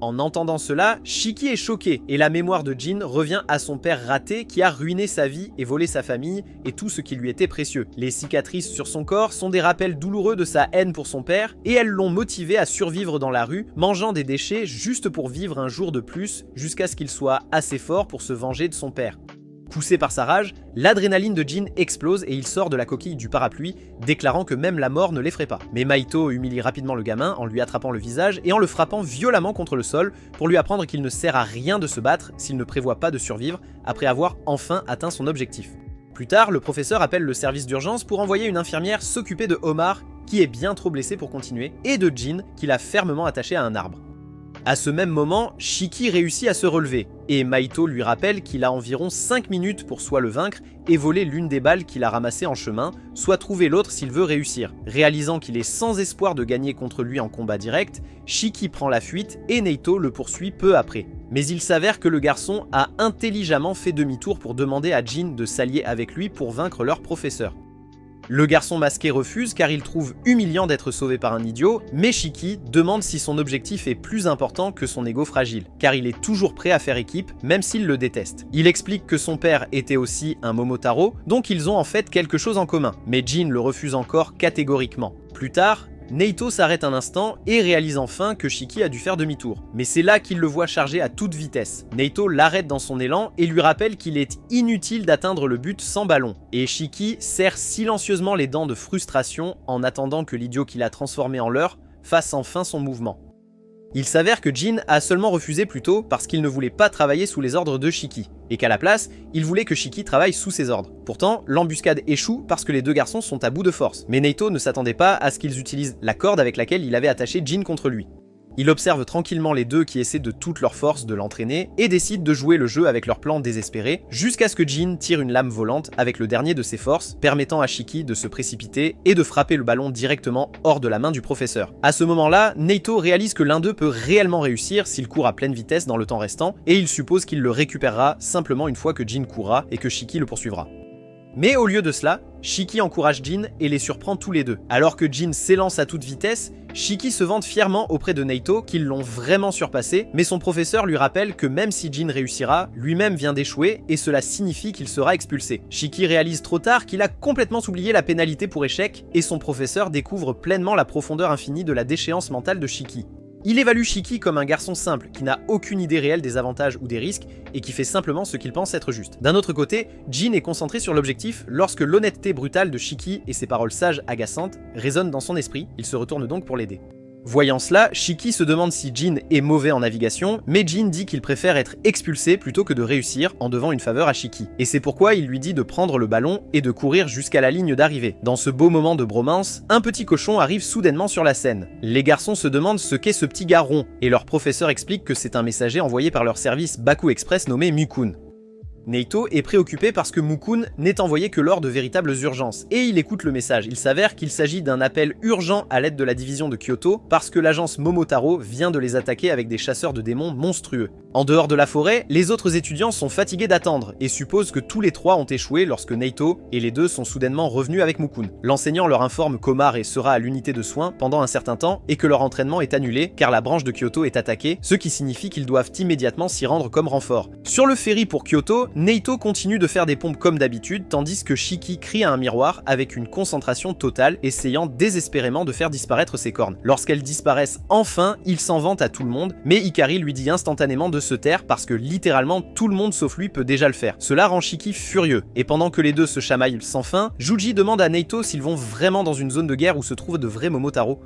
En entendant cela, Shiki est choqué et la mémoire de Jin revient à son père raté qui a ruiné sa vie et volé sa famille et tout ce qui lui était précieux. Les cicatrices sur son corps sont des rappels douloureux de sa haine pour son père et elles l'ont motivé à survivre dans la rue, mangeant des déchets juste pour vivre un jour de plus jusqu'à ce qu'il soit assez fort pour se venger de son père. Poussé par sa rage, l'adrénaline de Jin explose et il sort de la coquille du parapluie, déclarant que même la mort ne l'effraie pas. Mais Mahito humilie rapidement le gamin en lui attrapant le visage et en le frappant violemment contre le sol pour lui apprendre qu'il ne sert à rien de se battre s'il ne prévoit pas de survivre après avoir enfin atteint son objectif. Plus tard, le professeur appelle le service d'urgence pour envoyer une infirmière s'occuper de Omar, qui est bien trop blessé pour continuer, et de Jin, qu'il a fermement attaché à un arbre. À ce même moment, Shiki réussit à se relever, et Mahito lui rappelle qu'il a environ 5 minutes pour soit le vaincre et voler l'une des balles qu'il a ramassées en chemin, soit trouver l'autre s'il veut réussir. Réalisant qu'il est sans espoir de gagner contre lui en combat direct, Shiki prend la fuite et Neito le poursuit peu après. Mais il s'avère que le garçon a intelligemment fait demi-tour pour demander à Jin de s'allier avec lui pour vaincre leur professeur. Le garçon masqué refuse car il trouve humiliant d'être sauvé par un idiot, mais Shiki demande si son objectif est plus important que son ego fragile, car il est toujours prêt à faire équipe, même s'il le déteste. Il explique que son père était aussi un Momotaro, donc ils ont en fait quelque chose en commun, mais Jin le refuse encore catégoriquement. Plus tard, Neito s'arrête un instant et réalise enfin que Shiki a dû faire demi-tour. Mais c'est là qu'il le voit charger à toute vitesse. Neito l'arrête dans son élan et lui rappelle qu'il est inutile d'atteindre le but sans ballon. Et Shiki serre silencieusement les dents de frustration en attendant que l'idiot qu'il a transformé en leurre fasse enfin son mouvement. Il s'avère que Jin a seulement refusé plus tôt parce qu'il ne voulait pas travailler sous les ordres de Shiki, et qu'à la place, il voulait que Shiki travaille sous ses ordres. Pourtant, l'embuscade échoue parce que les deux garçons sont à bout de force, mais Neito ne s'attendait pas à ce qu'ils utilisent la corde avec laquelle il avait attaché Jin contre lui. Il observe tranquillement les deux qui essaient de toute leur force de l'entraîner et décide de jouer le jeu avec leur plan désespéré jusqu'à ce que Jin tire une lame volante avec le dernier de ses forces, permettant à Shiki de se précipiter et de frapper le ballon directement hors de la main du professeur. À ce moment-là, Neito réalise que l'un d'eux peut réellement réussir s'il court à pleine vitesse dans le temps restant et il suppose qu'il le récupérera simplement une fois que Jin courra et que Shiki le poursuivra. Mais au lieu de cela, Shiki encourage Jin et les surprend tous les deux. Alors que Jin s'élance à toute vitesse, Shiki se vante fièrement auprès de Neito qu'ils l'ont vraiment surpassé, mais son professeur lui rappelle que même si Jin réussira, lui-même vient d'échouer et cela signifie qu'il sera expulsé. Shiki réalise trop tard qu'il a complètement oublié la pénalité pour échec et son professeur découvre pleinement la profondeur infinie de la déchéance mentale de Shiki. Il évalue Shiki comme un garçon simple, qui n'a aucune idée réelle des avantages ou des risques, et qui fait simplement ce qu'il pense être juste. D'un autre côté, Jin est concentré sur l'objectif lorsque l'honnêteté brutale de Shiki et ses paroles sages agaçantes résonnent dans son esprit, il se retourne donc pour l'aider. Voyant cela, Shiki se demande si Jin est mauvais en navigation, mais Jin dit qu'il préfère être expulsé plutôt que de réussir en devant une faveur à Shiki. Et c'est pourquoi il lui dit de prendre le ballon et de courir jusqu'à la ligne d'arrivée. Dans ce beau moment de bromance, un petit cochon arrive soudainement sur la scène. Les garçons se demandent ce qu'est ce petit gars rond, et leur professeur explique que c'est un messager envoyé par leur service Baku Express nommé Mukun. Neito est préoccupé parce que Mukun n'est envoyé que lors de véritables urgences, et il écoute le message. Il s'avère qu'il s'agit d'un appel urgent à l'aide de la division de Kyoto, parce que l'agence Momotaro vient de les attaquer avec des chasseurs de démons monstrueux. En dehors de la forêt, les autres étudiants sont fatigués d'attendre, et supposent que tous les trois ont échoué lorsque Neito et les deux sont soudainement revenus avec Mukun. L'enseignant leur informe qu'Omare sera à l'unité de soins pendant un certain temps, et que leur entraînement est annulé, car la branche de Kyoto est attaquée, ce qui signifie qu'ils doivent immédiatement s'y rendre comme renfort. Sur le ferry pour Kyoto, Neito continue de faire des pompes comme d'habitude, tandis que Shiki crie à un miroir avec une concentration totale, essayant désespérément de faire disparaître ses cornes. Lorsqu'elles disparaissent enfin, il s'en vante à tout le monde, mais Ikari lui dit instantanément de se taire parce que littéralement tout le monde sauf lui peut déjà le faire. Cela rend Shiki furieux, et pendant que les deux se chamaillent sans fin, Juji demande à Neito s'ils vont vraiment dans une zone de guerre où se trouvent de vrais Momotaro.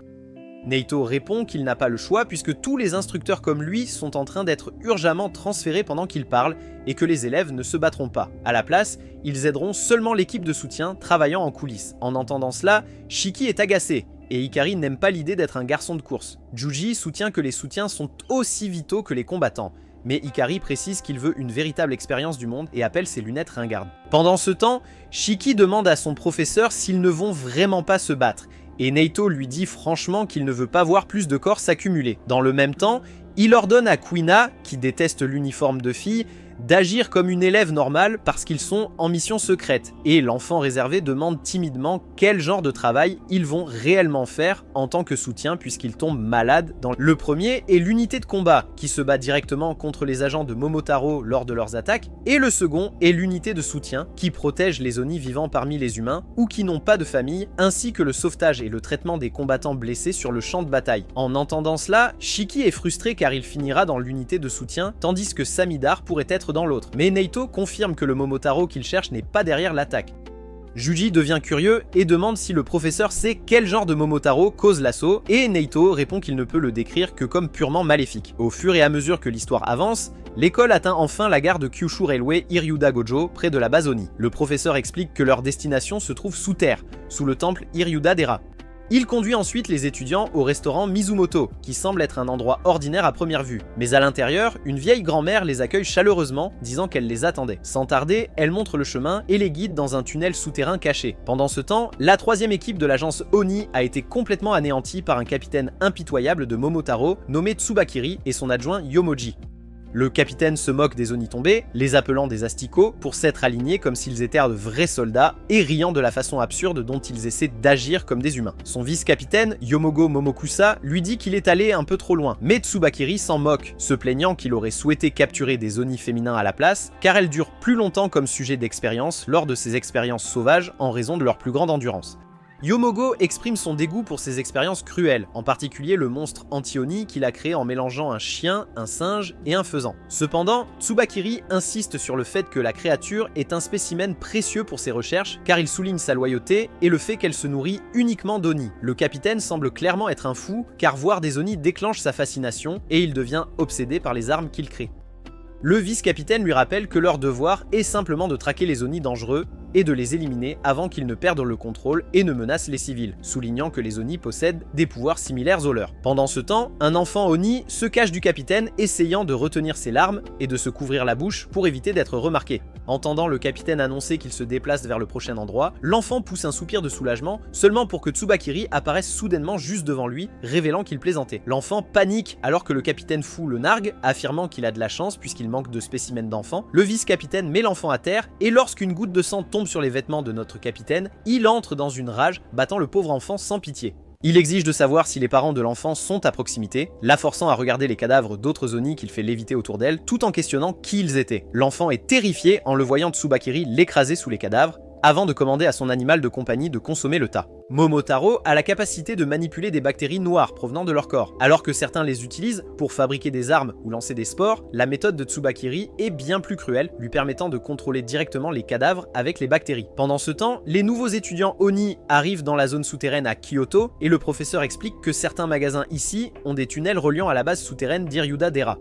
Neito répond qu'il n'a pas le choix puisque tous les instructeurs comme lui sont en train d'être urgemment transférés pendant qu'il parle et que les élèves ne se battront pas. À la place, ils aideront seulement l'équipe de soutien travaillant en coulisses. En entendant cela, Shiki est agacé et Ikari n'aime pas l'idée d'être un garçon de course. Juji soutient que les soutiens sont aussi vitaux que les combattants. Mais Ikari précise qu'il veut une véritable expérience du monde et appelle ses lunettes ringardes. Pendant ce temps, Shiki demande à son professeur s'ils ne vont vraiment pas se battre. Et Neito lui dit franchement qu'il ne veut pas voir plus de corps s'accumuler. Dans le même temps, il ordonne à Kuina, qui déteste l'uniforme de fille, d'agir comme une élève normale parce qu'ils sont en mission secrète. Et l'enfant réservé demande timidement quel genre de travail ils vont réellement faire en tant que soutien puisqu'ils tombent malades. Le premier est l'unité de combat qui se bat directement contre les agents de Momotaro lors de leurs attaques, et le second est l'unité de soutien qui protège les Oni vivant parmi les humains ou qui n'ont pas de famille, ainsi que le sauvetage et le traitement des combattants blessés sur le champ de bataille. En entendant cela, Shiki est frustré car il finira dans l'unité de soutien tandis que Samidar pourrait être dans l'autre. Mais Neito confirme que le Momotaro qu'il cherche n'est pas derrière l'attaque. Juji devient curieux et demande si le professeur sait quel genre de Momotaro cause l'assaut, et Neito répond qu'il ne peut le décrire que comme purement maléfique. Au fur et à mesure que l'histoire avance, l'école atteint enfin la gare de Kyushu Railway Iryuda Gojo, près de la base Oni. Le professeur explique que leur destination se trouve sous terre, sous le temple Iryuda Dera. Il conduit ensuite les étudiants au restaurant Mizumoto, qui semble être un endroit ordinaire à première vue. Mais à l'intérieur, une vieille grand-mère les accueille chaleureusement, disant qu'elle les attendait. Sans tarder, elle montre le chemin et les guide dans un tunnel souterrain caché. Pendant ce temps, la troisième équipe de l'agence Oni a été complètement anéantie par un capitaine impitoyable de Momotaro, nommé Tsubakiri, et son adjoint Yomoji. Le capitaine se moque des Oni tombés, les appelant des asticots pour s'être alignés comme s'ils étaient de vrais soldats et riant de la façon absurde dont ils essaient d'agir comme des humains. Son vice-capitaine, Yomogo Momokusa, lui dit qu'il est allé un peu trop loin, mais Tsubakiri s'en moque, se plaignant qu'il aurait souhaité capturer des Oni féminins à la place, car elles durent plus longtemps comme sujet d'expérience lors de ces expériences sauvages en raison de leur plus grande endurance. Yomogo exprime son dégoût pour ces expériences cruelles, en particulier le monstre anti-Oni qu'il a créé en mélangeant un chien, un singe et un faisan. Cependant, Tsubakiri insiste sur le fait que la créature est un spécimen précieux pour ses recherches, car il souligne sa loyauté et le fait qu'elle se nourrit uniquement d'Oni. Le capitaine semble clairement être un fou, car voir des Oni déclenche sa fascination et il devient obsédé par les armes qu'il crée. Le vice-capitaine lui rappelle que leur devoir est simplement de traquer les Oni dangereux et de les éliminer avant qu'ils ne perdent le contrôle et ne menacent les civils, soulignant que les Oni possèdent des pouvoirs similaires aux leurs. Pendant ce temps, un enfant Oni se cache du capitaine, essayant de retenir ses larmes et de se couvrir la bouche pour éviter d'être remarqué. Entendant le capitaine annoncer qu'il se déplace vers le prochain endroit, l'enfant pousse un soupir de soulagement, seulement pour que Tsubakiri apparaisse soudainement juste devant lui, révélant qu'il plaisantait. L'enfant panique alors que le capitaine fou le nargue, affirmant qu'il a de la chance puisqu'il manque de spécimens d'enfants. Le vice-capitaine met l'enfant à terre, et lorsqu'une goutte de sang tombe sur les vêtements de notre capitaine, il entre dans une rage, battant le pauvre enfant sans pitié. Il exige de savoir si les parents de l'enfant sont à proximité, la forçant à regarder les cadavres d'autres Oni qu'il fait léviter autour d'elle, tout en questionnant qui ils étaient. L'enfant est terrifié en le voyant Tsubakiri l'écraser sous les cadavres, avant de commander à son animal de compagnie de consommer le tas. Momotaro a la capacité de manipuler des bactéries noires provenant de leur corps. Alors que certains les utilisent pour fabriquer des armes ou lancer des spores, la méthode de Tsubakiri est bien plus cruelle, lui permettant de contrôler directement les cadavres avec les bactéries. Pendant ce temps, les nouveaux étudiants Oni arrivent dans la zone souterraine à Kyoto et le professeur explique que certains magasins ici ont des tunnels reliant à la base souterraine d'Iryuda-dera.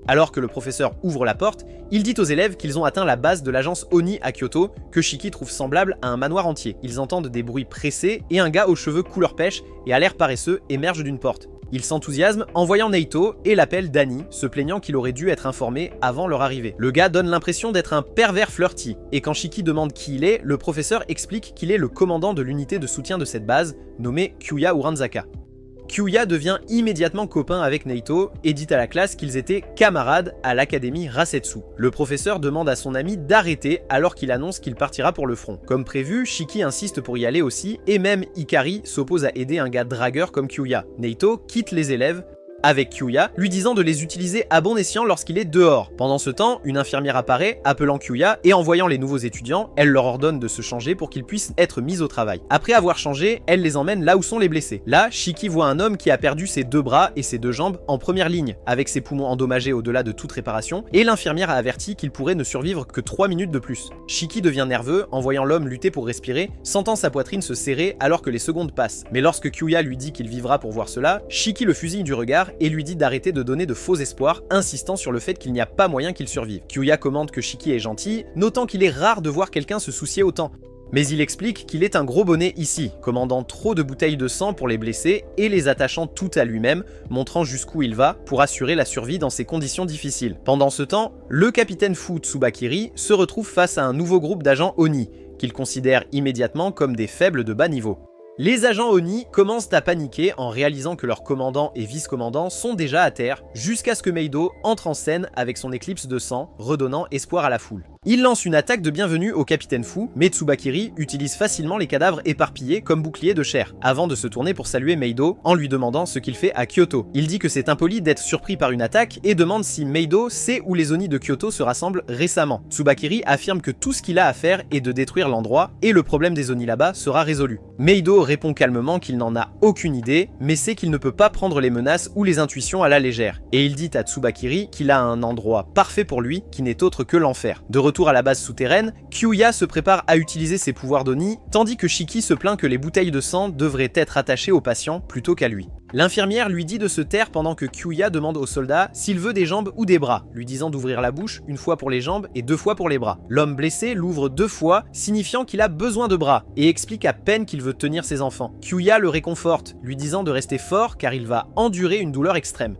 Alors que le professeur ouvre la porte, il dit aux élèves qu'ils ont atteint la base de l'agence Oni à Kyoto, que Shiki trouve semblable à un manoir entier. Ils entendent des bruits pressés et un gars aux cheveux couleur pêche et à l'air paresseux émerge d'une porte. Il s'enthousiasme en voyant Neito et l'appelle Danny, se plaignant qu'il aurait dû être informé avant leur arrivée. Le gars donne l'impression d'être un pervers flirty, et quand Shiki demande qui il est, le professeur explique qu'il est le commandant de l'unité de soutien de cette base, nommée Kyuya Uranzaka. Kyuya devient immédiatement copain avec Neito et dit à la classe qu'ils étaient camarades à l'académie Rasetsu. Le professeur demande à son ami d'arrêter alors qu'il annonce qu'il partira pour le front. Comme prévu, Shiki insiste pour y aller aussi et même Ikari s'oppose à aider un gars dragueur comme Kyuya. Neito quitte les élèves avec Kyuya, lui disant de les utiliser à bon escient lorsqu'il est dehors. Pendant ce temps, une infirmière apparaît, appelant Kyuya, et en voyant les nouveaux étudiants, elle leur ordonne de se changer pour qu'ils puissent être mis au travail. Après avoir changé, elle les emmène là où sont les blessés. Là, Shiki voit un homme qui a perdu ses 2 bras et ses 2 jambes en première ligne, avec ses poumons endommagés au-delà de toute réparation, et l'infirmière a averti qu'il pourrait ne survivre que 3 minutes de plus. Shiki devient nerveux en voyant l'homme lutter pour respirer, sentant sa poitrine se serrer alors que les secondes passent. Mais lorsque Kyuya lui dit qu'il vivra pour voir cela, Shiki le fusille du regard et lui dit d'arrêter de donner de faux espoirs, insistant sur le fait qu'il n'y a pas moyen qu'il survive. Kyuya commande que Shiki est gentil, notant qu'il est rare de voir quelqu'un se soucier autant. Mais il explique qu'il est un gros bonnet ici, commandant trop de bouteilles de sang pour les blessés et les attachant tout à lui-même, montrant jusqu'où il va pour assurer la survie dans ces conditions difficiles. Pendant ce temps, le capitaine Fu Tsubakiri se retrouve face à un nouveau groupe d'agents Oni, qu'il considère immédiatement comme des faibles de bas niveau. Les agents Oni commencent à paniquer en réalisant que leurs commandants et vice-commandants sont déjà à terre, jusqu'à ce que Meido entre en scène avec son éclipse de sang, redonnant espoir à la foule. Il lance une attaque de bienvenue au capitaine Fu, mais Tsubakiri utilise facilement les cadavres éparpillés comme bouclier de chair, avant de se tourner pour saluer Meido en lui demandant ce qu'il fait à Kyoto. Il dit que c'est impoli d'être surpris par une attaque et demande si Meido sait où les Oni de Kyoto se rassemblent récemment. Tsubakiri affirme que tout ce qu'il a à faire est de détruire l'endroit et le problème des Oni là-bas sera résolu. Meido répond calmement qu'il n'en a aucune idée, mais sait qu'il ne peut pas prendre les menaces ou les intuitions à la légère. Et il dit à Tsubakiri qu'il a un endroit parfait pour lui qui n'est autre que l'enfer. De retour à la base souterraine, Kyuya se prépare à utiliser ses pouvoirs d'Oni, tandis que Shiki se plaint que les bouteilles de sang devraient être attachées au patient plutôt qu'à lui. L'infirmière lui dit de se taire pendant que Kyuya demande au soldat s'il veut des jambes ou des bras, lui disant d'ouvrir la bouche une fois pour les jambes et 2 fois pour les bras. L'homme blessé l'ouvre 2 fois, signifiant qu'il a besoin de bras, et explique à peine qu'il veut tenir ses enfants. Kyuya le réconforte, lui disant de rester fort car il va endurer une douleur extrême.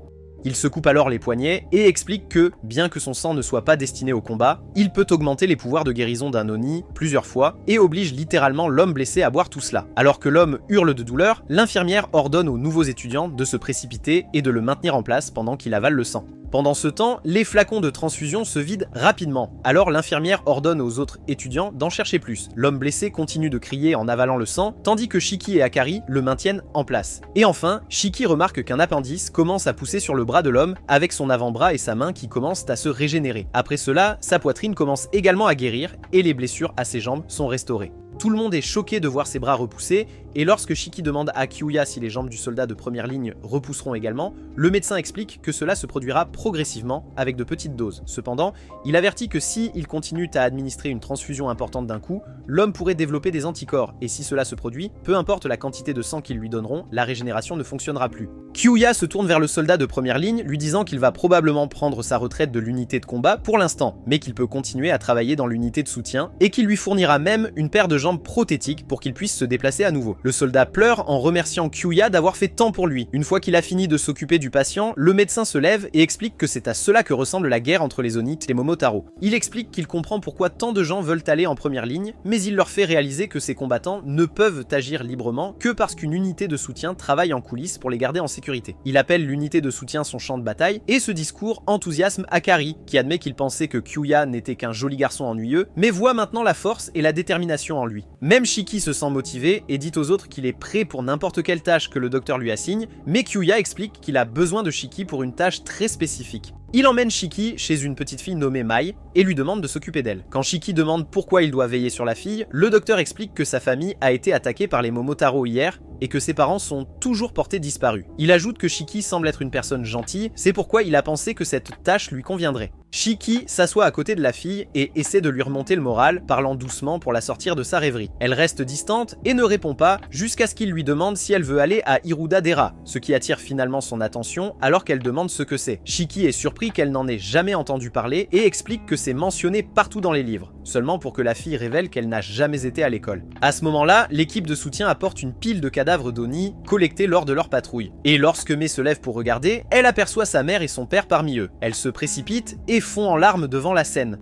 Il se coupe alors les poignets et explique que, bien que son sang ne soit pas destiné au combat, il peut augmenter les pouvoirs de guérison d'un Oni plusieurs fois et oblige littéralement l'homme blessé à boire tout cela. Alors que l'homme hurle de douleur, l'infirmière ordonne aux nouveaux étudiants de se précipiter et de le maintenir en place pendant qu'il avale le sang. Pendant ce temps, les flacons de transfusion se vident rapidement, alors l'infirmière ordonne aux autres étudiants d'en chercher plus. L'homme blessé continue de crier en avalant le sang, tandis que Shiki et Akari le maintiennent en place. Et enfin, Shiki remarque qu'un appendice commence à pousser sur le bras de l'homme, avec son avant-bras et sa main qui commencent à se régénérer. Après cela, sa poitrine commence également à guérir, et les blessures à ses jambes sont restaurées. Tout le monde est choqué de voir ses bras repousser, et lorsque Shiki demande à Kyuya si les jambes du soldat de première ligne repousseront également, le médecin explique que cela se produira progressivement avec de petites doses. Cependant, il avertit que si il continue à administrer une transfusion importante d'un coup, l'homme pourrait développer des anticorps, et si cela se produit, peu importe la quantité de sang qu'ils lui donneront, la régénération ne fonctionnera plus. Kyuya se tourne vers le soldat de première ligne, lui disant qu'il va probablement prendre sa retraite de l'unité de combat pour l'instant, mais qu'il peut continuer à travailler dans l'unité de soutien, et qu'il lui fournira même une paire de jambes prothétiques pour qu'il puisse se déplacer à nouveau. Le soldat pleure en remerciant Kyuya d'avoir fait tant pour lui. Une fois qu'il a fini de s'occuper du patient, le médecin se lève et explique que c'est à cela que ressemble la guerre entre les Oni et les Momotaro. Il explique qu'il comprend pourquoi tant de gens veulent aller en première ligne, mais il leur fait réaliser que ces combattants ne peuvent agir librement que parce qu'une unité de soutien travaille en coulisses pour les garder en sécurité. Il appelle l'unité de soutien son champ de bataille, et ce discours enthousiasme Akari, qui admet qu'il pensait que Kyuya n'était qu'un joli garçon ennuyeux, mais voit maintenant la force et la détermination en lui. Même Shiki se sent motivé et dit aux autres autres qu'il est prêt pour n'importe quelle tâche que le docteur lui assigne, mais Kyuya explique qu'il a besoin de Shiki pour une tâche très spécifique. Il emmène Shiki chez une petite fille nommée Mai et lui demande de s'occuper d'elle. Quand Shiki demande pourquoi il doit veiller sur la fille, le docteur explique que sa famille a été attaquée par les Momotaro hier et que ses parents sont toujours portés disparus. Il ajoute que Shiki semble être une personne gentille, c'est pourquoi il a pensé que cette tâche lui conviendrait. Shiki s'assoit à côté de la fille et essaie de lui remonter le moral, parlant doucement pour la sortir de sa rêverie. Elle reste distante et ne répond pas jusqu'à ce qu'il lui demande si elle veut aller à Hiruda-dera, ce qui attire finalement son attention alors qu'elle demande ce que c'est. Shiki est surpris qu'elle n'en ait jamais entendu parler et explique que c'est mentionné partout dans les livres, seulement pour que la fille révèle qu'elle n'a jamais été à l'école. À ce moment-là, l'équipe de soutien apporte une pile de cadavres d'Oni collectés lors de leur patrouille. Et lorsque Mai se lève pour regarder, elle aperçoit sa mère et son père parmi eux. Elle se précipite et fond en larmes devant la scène.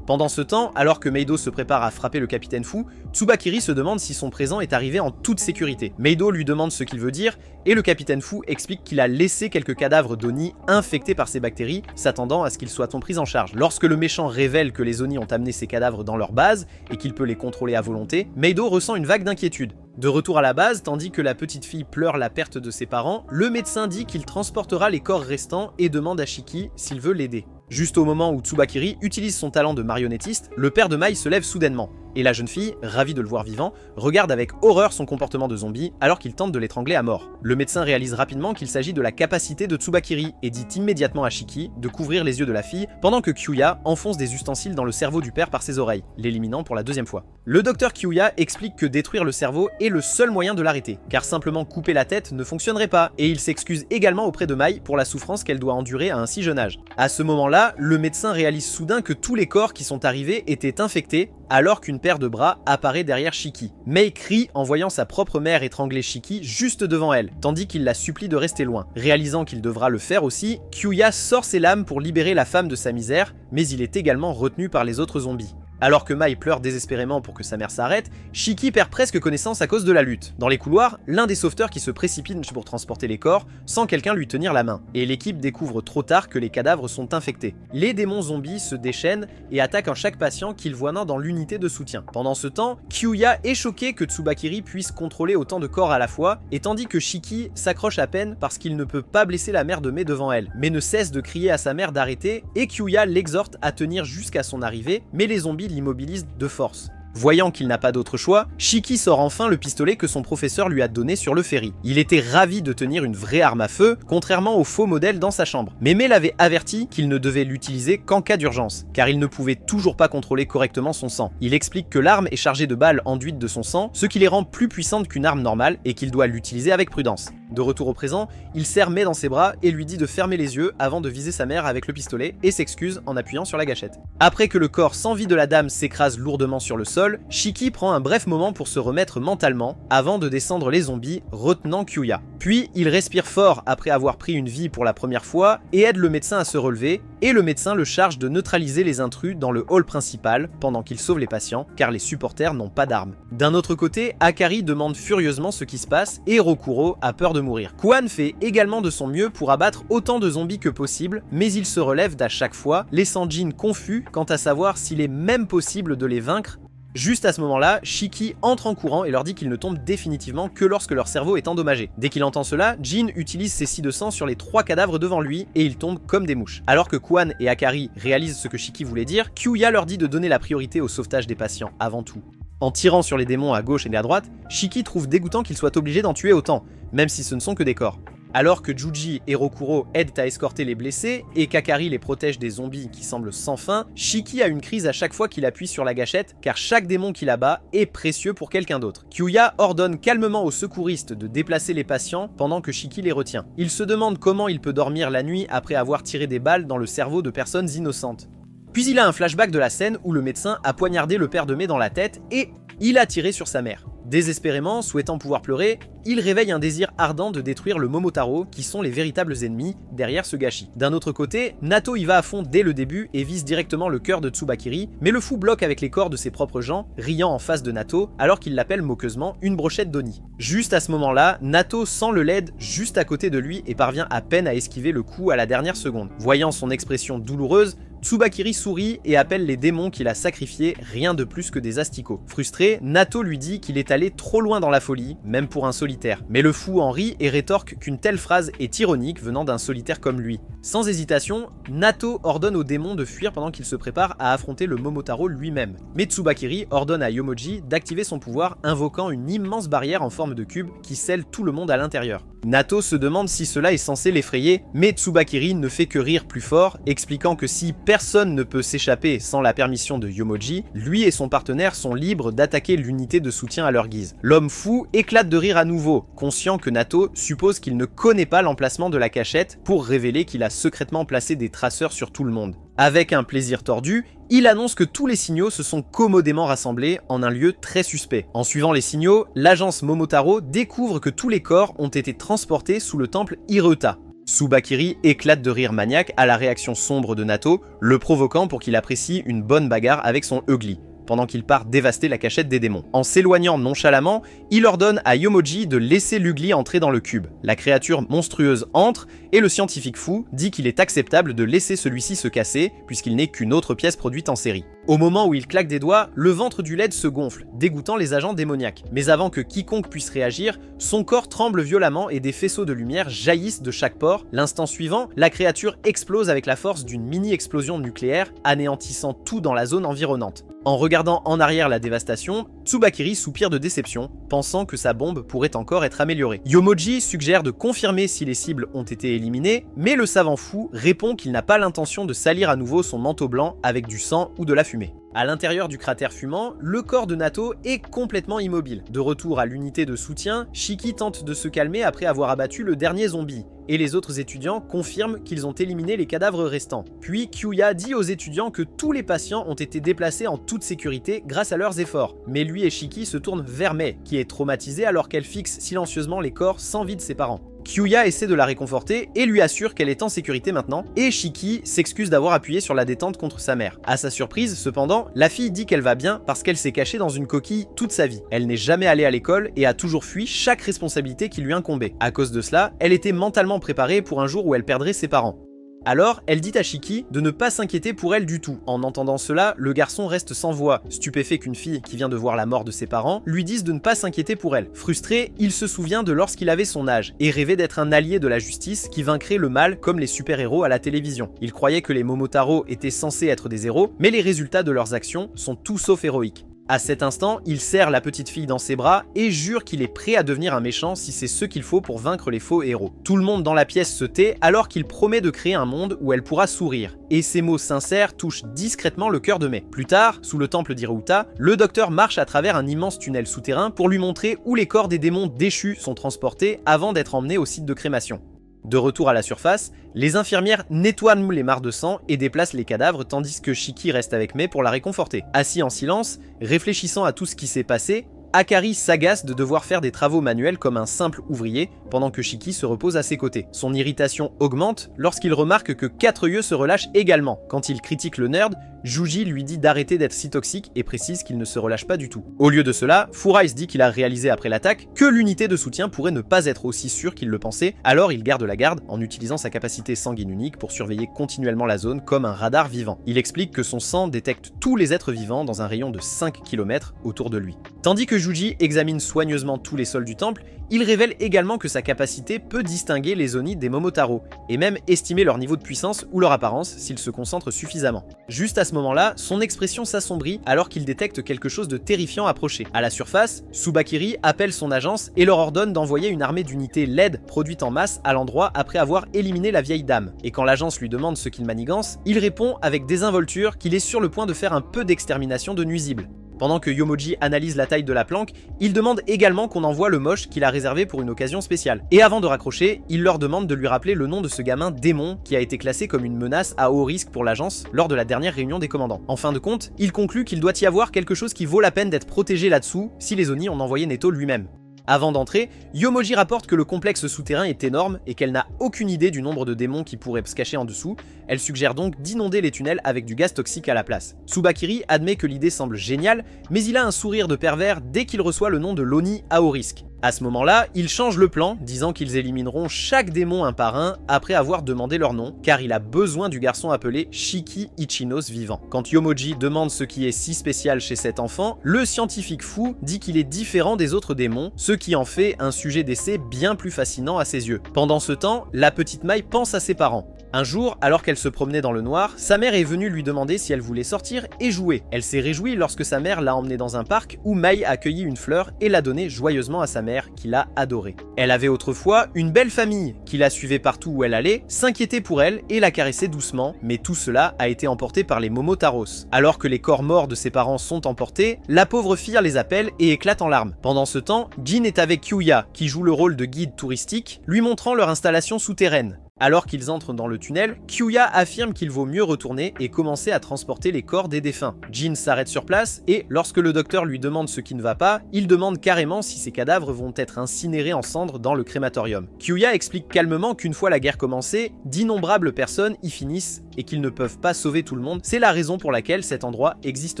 Pendant ce temps, alors que Meido se prépare à frapper le capitaine Fu, Tsubakiri se demande si son présent est arrivé en toute sécurité. Meido lui demande ce qu'il veut dire, et le capitaine Fu explique qu'il a laissé quelques cadavres d'Oni infectés par ces bactéries, s'attendant à ce qu'ils soient pris en charge. Lorsque le méchant révèle que les Oni ont amené ces cadavres dans leur base, et qu'il peut les contrôler à volonté, Meido ressent une vague d'inquiétude. De retour à la base, tandis que la petite fille pleure la perte de ses parents, le médecin dit qu'il transportera les corps restants et demande à Shiki s'il veut l'aider. Juste au moment où Tsubakiri utilise son talent de marionnettiste, le père de Mai se lève soudainement, et la jeune fille, ravie de le voir vivant, regarde avec horreur son comportement de zombie alors qu'il tente de l'étrangler à mort. Le médecin réalise rapidement qu'il s'agit de la capacité de Tsubakiri et dit immédiatement à Shiki de couvrir les yeux de la fille pendant que Kyuya enfonce des ustensiles dans le cerveau du père par ses oreilles, l'éliminant pour la deuxième fois. Le docteur Kyuya explique que détruire le cerveau est le seul moyen de l'arrêter, car simplement couper la tête ne fonctionnerait pas, et il s'excuse également auprès de Mai pour la souffrance qu'elle doit endurer à un si jeune âge. À ce moment-là, le médecin réalise soudain que tous les corps qui sont arrivés étaient infectés, alors qu'une paire de bras apparaît derrière Shiki. Mai crie en voyant sa propre mère étrangler Shiki juste devant elle, tandis qu'il la supplie de rester loin. Réalisant qu'il devra le faire aussi, Kyuya sort ses lames pour libérer la femme de sa misère, mais il est également retenu par les autres zombies. Alors que Mai pleure désespérément pour que sa mère s'arrête, Shiki perd presque connaissance à cause de la lutte. Dans les couloirs, l'un des sauveteurs qui se précipite pour transporter les corps sent quelqu'un lui tenir la main, et l'équipe découvre trop tard que les cadavres sont infectés. Les démons zombies se déchaînent et attaquent en chaque patient qu'ils voient dans l'unité de soutien. Pendant ce temps, Kyuya est choqué que Tsubakiri puisse contrôler autant de corps à la fois, et tandis que Shiki s'accroche à peine parce qu'il ne peut pas blesser la mère de Mai devant elle, mais ne cesse de crier à sa mère d'arrêter, et Kyuya l'exhorte à tenir jusqu'à son arrivée, mais les zombies l'immobilise de force. Voyant qu'il n'a pas d'autre choix, Shiki sort enfin le pistolet que son professeur lui a donné sur le ferry. Il était ravi de tenir une vraie arme à feu, contrairement au faux modèle dans sa chambre. Mais Mai l'avait averti qu'il ne devait l'utiliser qu'en cas d'urgence, car il ne pouvait toujours pas contrôler correctement son sang. Il explique que l'arme est chargée de balles enduites de son sang, ce qui les rend plus puissantes qu'une arme normale et qu'il doit l'utiliser avec prudence. De retour au présent, il serre Mai dans ses bras et lui dit de fermer les yeux avant de viser sa mère avec le pistolet et s'excuse en appuyant sur la gâchette. Après que le corps sans vie de la dame s'écrase lourdement sur le sol, Shiki prend un bref moment pour se remettre mentalement avant de descendre les zombies, retenant Kyuya. Puis il respire fort après avoir pris une vie pour la première fois et aide le médecin à se relever, et le médecin le charge de neutraliser les intrus dans le hall principal pendant qu'il sauve les patients car les supporters n'ont pas d'armes. D'un autre côté, Akari demande furieusement ce qui se passe et Rokuro a peur de mourir. Kwan fait également de son mieux pour abattre autant de zombies que possible, mais il se relève d'à chaque fois, laissant Jin confus quant à savoir s'il est même possible de les vaincre. Juste à ce moment-là, Shiki entre en courant et leur dit qu'il ne tombe définitivement que lorsque leur cerveau est endommagé. Dès qu'il entend cela, Jin utilise ses scies de sang sur les 3 cadavres devant lui et ils tombent comme des mouches. Alors que Kwan et Akari réalisent ce que Shiki voulait dire, Kyuya leur dit de donner la priorité au sauvetage des patients avant tout. En tirant sur les démons à gauche et à droite, Shiki trouve dégoûtant qu'il soit obligé d'en tuer autant, même si ce ne sont que des corps. Alors que Juji et Rokuro aident à escorter les blessés et qu'Akari les protège des zombies qui semblent sans fin, Shiki a une crise à chaque fois qu'il appuie sur la gâchette car chaque démon qu'il abat est précieux pour quelqu'un d'autre. Kyuya ordonne calmement aux secouristes de déplacer les patients pendant que Shiki les retient. Il se demande comment il peut dormir la nuit après avoir tiré des balles dans le cerveau de personnes innocentes. Puis il a un flashback de la scène où le médecin a poignardé le père de Mai dans la tête et il a tiré sur sa mère. Désespérément, souhaitant pouvoir pleurer, il réveille un désir ardent de détruire le Momotaro, qui sont les véritables ennemis derrière ce gâchis. D'un autre côté, Nato y va à fond dès le début et vise directement le cœur de Tsubakiri, mais le fou bloque avec les corps de ses propres gens, riant en face de Nato, alors qu'il l'appelle moqueusement une brochette d'Oni. Juste à ce moment-là, Nato sent le LED juste à côté de lui et parvient à peine à esquiver le coup à la dernière seconde. Voyant son expression douloureuse, Tsubakiri sourit et appelle les démons qu'il a sacrifiés rien de plus que des asticots. Frustré, Nato lui dit qu'il est allé trop loin dans la folie, même pour un solitaire. Mais le fou en rit et rétorque qu'une telle phrase est ironique venant d'un solitaire comme lui. Sans hésitation, Nato ordonne aux démons de fuir pendant qu'il se prépare à affronter le Momotaro lui-même. Mais Tsubakiri ordonne à Yomoji d'activer son pouvoir, invoquant une immense barrière en forme de cube qui scelle tout le monde à l'intérieur. Nato se demande si cela est censé l'effrayer, mais Tsubakiri ne fait que rire plus fort, expliquant que si personne ne peut s'échapper sans la permission de Yomoji, lui et son partenaire sont libres d'attaquer l'unité de soutien à leur guise. L'homme fou éclate de rire à nouveau, conscient que Nato suppose qu'il ne connaît pas l'emplacement de la cachette pour révéler qu'il a secrètement placé des traceurs sur tout le monde. Avec un plaisir tordu, il annonce que tous les signaux se sont commodément rassemblés en un lieu très suspect. En suivant les signaux, l'agence Momotaro découvre que tous les corps ont été transportés sous le temple Hireuta. Tsubakiri éclate de rire maniaque à la réaction sombre de Nato, le provoquant pour qu'il apprécie une bonne bagarre avec son Ugly, pendant qu'il part dévaster la cachette des démons. En s'éloignant nonchalamment, il ordonne à Yomoji de laisser l'Ugly entrer dans le cube. La créature monstrueuse entre, et le scientifique fou dit qu'il est acceptable de laisser celui-ci se casser, puisqu'il n'est qu'une autre pièce produite en série. Au moment où il claque des doigts, le ventre du LED se gonfle, dégoûtant les agents démoniaques. Mais avant que quiconque puisse réagir, son corps tremble violemment et des faisceaux de lumière jaillissent de chaque pore. L'instant suivant, la créature explose avec la force d'une mini-explosion nucléaire, anéantissant tout dans la zone environnante. En regardant en arrière la dévastation, Tsubakiri soupire de déception, pensant que sa bombe pourrait encore être améliorée. Yomoji suggère de confirmer si les cibles ont été éliminées, mais le savant fou répond qu'il n'a pas l'intention de salir à nouveau son manteau blanc avec du sang ou de la fumée. À l'intérieur du cratère fumant, le corps de Nato est complètement immobile. De retour à l'unité de soutien, Shiki tente de se calmer après avoir abattu le dernier zombie, et les autres étudiants confirment qu'ils ont éliminé les cadavres restants. Puis Kyuya dit aux étudiants que tous les patients ont été déplacés en toute sécurité grâce à leurs efforts, mais lui et Shiki se tournent vers Mei, qui est traumatisée alors qu'elle fixe silencieusement les corps sans vie de ses parents. Kyuya essaie de la réconforter et lui assure qu'elle est en sécurité maintenant, et Shiki s'excuse d'avoir appuyé sur la détente contre sa mère. À sa surprise, cependant, la fille dit qu'elle va bien parce qu'elle s'est cachée dans une coquille toute sa vie. Elle n'est jamais allée à l'école et a toujours fui chaque responsabilité qui lui incombait. À cause de cela, elle était mentalement préparée pour un jour où elle perdrait ses parents. Alors, elle dit à Shiki de ne pas s'inquiéter pour elle du tout. En entendant cela, le garçon reste sans voix, stupéfait qu'une fille qui vient de voir la mort de ses parents lui dise de ne pas s'inquiéter pour elle. Frustré, il se souvient de lorsqu'il avait son âge et rêvait d'être un allié de la justice qui vaincrait le mal comme les super-héros à la télévision. Il croyait que les Momotaro étaient censés être des héros, mais les résultats de leurs actions sont tout sauf héroïques. À cet instant, il serre la petite fille dans ses bras et jure qu'il est prêt à devenir un méchant si c'est ce qu'il faut pour vaincre les faux héros. Tout le monde dans la pièce se tait alors qu'il promet de créer un monde où elle pourra sourire. Et ces mots sincères touchent discrètement le cœur de Mei. Plus tard, sous le temple d'Hireuta, le docteur marche à travers un immense tunnel souterrain pour lui montrer où les corps des démons déchus sont transportés avant d'être emmenés au site de crémation. De retour à la surface, les infirmières nettoient les mares de sang et déplacent les cadavres tandis que Shiki reste avec Mei pour la réconforter. Assis en silence, réfléchissant à tout ce qui s'est passé, Akari s'agace de devoir faire des travaux manuels comme un simple ouvrier pendant que Shiki se repose à ses côtés. Son irritation augmente lorsqu'il remarque que 4 yeux se relâchent également. Quand il critique le nerd, Juji lui dit d'arrêter d'être si toxique et précise qu'il ne se relâche pas du tout. Au lieu de cela, Furai dit qu'il a réalisé après l'attaque que l'unité de soutien pourrait ne pas être aussi sûre qu'il le pensait, alors il garde la garde en utilisant sa capacité sanguine unique pour surveiller continuellement la zone comme un radar vivant. Il explique que son sang détecte tous les êtres vivants dans un rayon de 5 km autour de lui. Tandis que Juji examine soigneusement tous les sols du temple, il révèle également que sa capacité peut distinguer les Oni des Momotaro, et même estimer leur niveau de puissance ou leur apparence s'il se concentre suffisamment. Juste à ce moment-là, son expression s'assombrit alors qu'il détecte quelque chose de terrifiant approcher. À la surface, Tsubakiri appelle son agence et leur ordonne d'envoyer une armée d'unités LED produites en masse à l'endroit après avoir éliminé la vieille dame. Et quand l'agence lui demande ce qu'il manigance, il répond avec désinvolture qu'il est sur le point de faire un peu d'extermination de nuisibles. Pendant que Yomoji analyse la taille de la planque, il demande également qu'on envoie le moche qu'il a réservé pour une occasion spéciale. Et avant de raccrocher, il leur demande de lui rappeler le nom de ce gamin démon qui a été classé comme une menace à haut risque pour l'agence lors de la dernière réunion des commandants. En fin de compte, il conclut qu'il doit y avoir quelque chose qui vaut la peine d'être protégé là-dessous si les Oni ont envoyé Neto lui-même. Avant d'entrer, Yomoji rapporte que le complexe souterrain est énorme et qu'elle n'a aucune idée du nombre de démons qui pourraient se cacher en dessous. Elle suggère donc d'inonder les tunnels avec du gaz toxique à la place. Tsubakiri admet que l'idée semble géniale, mais il a un sourire de pervers dès qu'il reçoit le nom de l'Oni à haut risque. À ce moment-là, ils changent le plan, disant qu'ils élimineront chaque démon un par un après avoir demandé leur nom, car il a besoin du garçon appelé Shiki Ichinos vivant. Quand Yomoji demande ce qui est si spécial chez cet enfant, le scientifique fou dit qu'il est différent des autres démons, ce qui en fait un sujet d'essai bien plus fascinant à ses yeux. Pendant ce temps, la petite Mai pense à ses parents. Un jour, alors qu'elle se promenait dans le noir, sa mère est venue lui demander si elle voulait sortir et jouer. Elle s'est réjouie lorsque sa mère l'a emmenée dans un parc où Mai a cueilli une fleur et l'a donnée joyeusement à sa mère, qui l'a adorée. Elle avait autrefois une belle famille, qui la suivait partout où elle allait, s'inquiétait pour elle et la caressait doucement, mais tout cela a été emporté par les Momotaros. Alors que les corps morts de ses parents sont emportés, la pauvre fille les appelle et éclate en larmes. Pendant ce temps, Jin est avec Kyuya, qui joue le rôle de guide touristique, lui montrant leur installation souterraine. Alors qu'ils entrent dans le tunnel, Kyuya affirme qu'il vaut mieux retourner et commencer à transporter les corps des défunts. Jin s'arrête sur place et, lorsque le docteur lui demande ce qui ne va pas, il demande carrément si ces cadavres vont être incinérés en cendres dans le crématorium. Kyuya explique calmement qu'une fois la guerre commencée, d'innombrables personnes y finissent et qu'ils ne peuvent pas sauver tout le monde, c'est la raison pour laquelle cet endroit existe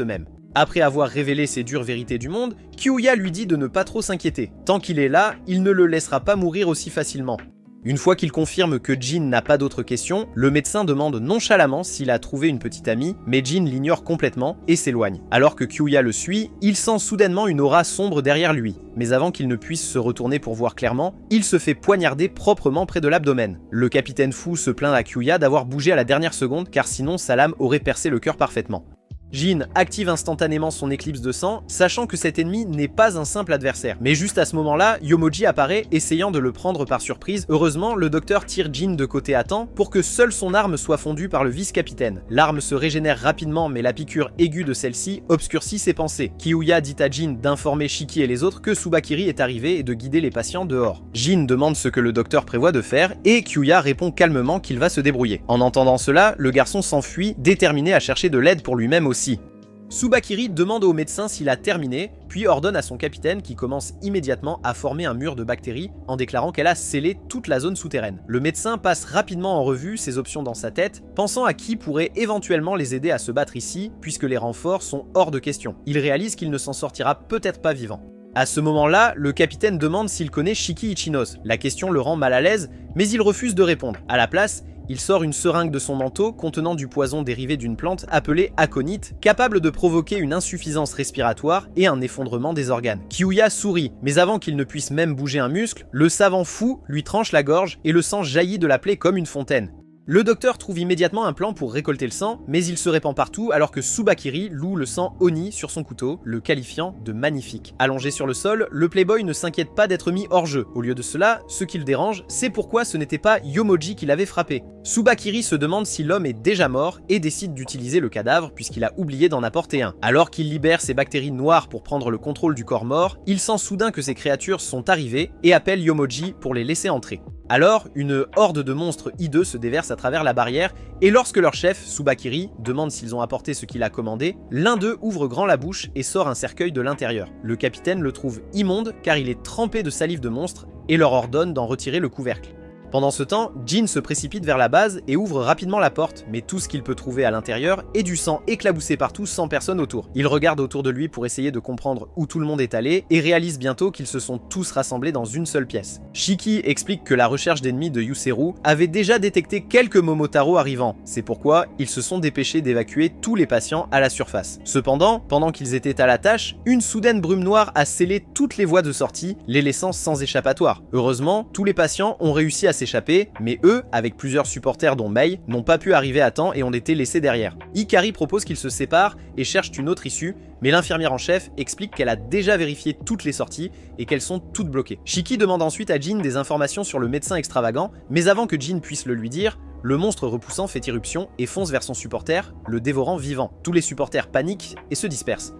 même. Après avoir révélé ces dures vérités du monde, Kyuya lui dit de ne pas trop s'inquiéter. Tant qu'il est là, il ne le laissera pas mourir aussi facilement. Une fois qu'il confirme que Jin n'a pas d'autres questions, le médecin demande nonchalamment s'il a trouvé une petite amie, mais Jin l'ignore complètement et s'éloigne. Alors que Kyuya le suit, il sent soudainement une aura sombre derrière lui. Mais avant qu'il ne puisse se retourner pour voir clairement, il se fait poignarder proprement près de l'abdomen. Le capitaine fou se plaint à Kyuya d'avoir bougé à la dernière seconde car sinon sa lame aurait percé le cœur parfaitement. Jin active instantanément son éclipse de sang, sachant que cet ennemi n'est pas un simple adversaire. Mais juste à ce moment-là, Yomoji apparaît, essayant de le prendre par surprise. Heureusement, le docteur tire Jin de côté à temps pour que seule son arme soit fondue par le vice-capitaine. L'arme se régénère rapidement, mais la piqûre aiguë de celle-ci obscurcit ses pensées. Kyuya dit à Jin d'informer Shiki et les autres que Tsubakiri est arrivé et de guider les patients dehors. Jin demande ce que le docteur prévoit de faire, et Kyuya répond calmement qu'il va se débrouiller. En entendant cela, le garçon s'enfuit, déterminé à chercher de l'aide pour lui-même aussi. Tsubakiri demande au médecin s'il a terminé, puis ordonne à son capitaine qui commence immédiatement à former un mur de bactéries en déclarant qu'elle a scellé toute la zone souterraine. Le médecin passe rapidement en revue ses options dans sa tête, pensant à qui pourrait éventuellement les aider à se battre ici, puisque les renforts sont hors de question. Il réalise qu'il ne s'en sortira peut-être pas vivant. À ce moment-là, le capitaine demande s'il connaît Shiki Ichinos. La question le rend mal à l'aise, mais il refuse de répondre. À la place, il sort une seringue de son manteau contenant du poison dérivé d'une plante appelée aconite, capable de provoquer une insuffisance respiratoire et un effondrement des organes. Kyuya sourit, mais avant qu'il ne puisse même bouger un muscle, le savant fou lui tranche la gorge et le sang jaillit de la plaie comme une fontaine. Le docteur trouve immédiatement un plan pour récolter le sang, mais il se répand partout alors que Tsubakiri loue le sang Oni sur son couteau, le qualifiant de magnifique. Allongé sur le sol, le playboy ne s'inquiète pas d'être mis hors jeu. Au lieu de cela, ce qui le dérange, c'est pourquoi ce n'était pas Yomoji qui l'avait frappé. Tsubakiri se demande si l'homme est déjà mort et décide d'utiliser le cadavre puisqu'il a oublié d'en apporter un. Alors qu'il libère ses bactéries noires pour prendre le contrôle du corps mort, il sent soudain que ces créatures sont arrivées et appelle Yomoji pour les laisser entrer. Alors, une horde de monstres hideux se déverse à travers la barrière, et lorsque leur chef, Tsubakiri, demande s'ils ont apporté ce qu'il a commandé, l'un d'eux ouvre grand la bouche et sort un cercueil de l'intérieur. Le capitaine le trouve immonde car il est trempé de salive de monstre et leur ordonne d'en retirer le couvercle. Pendant ce temps, Jin se précipite vers la base et ouvre rapidement la porte, mais tout ce qu'il peut trouver à l'intérieur est du sang éclaboussé partout sans personne autour. Il regarde autour de lui pour essayer de comprendre où tout le monde est allé et réalise bientôt qu'ils se sont tous rassemblés dans une seule pièce. Shiki explique que la recherche d'ennemis de Yuseru avait déjà détecté quelques Momotaro arrivant, c'est pourquoi ils se sont dépêchés d'évacuer tous les patients à la surface. Cependant, pendant qu'ils étaient à la tâche, une soudaine brume noire a scellé toutes les voies de sortie, les laissant sans échappatoire. Heureusement, tous les patients ont réussi à s'échapper, mais eux, avec plusieurs supporters dont Mei, n'ont pas pu arriver à temps et ont été laissés derrière. Ikari propose qu'ils se séparent et cherchent une autre issue, mais l'infirmière en chef explique qu'elle a déjà vérifié toutes les sorties et qu'elles sont toutes bloquées. Shiki demande ensuite à Jin des informations sur le médecin extravagant, mais avant que Jin puisse le lui dire, le monstre repoussant fait irruption et fonce vers son supporter, le dévorant vivant. Tous les supporters paniquent et se dispersent.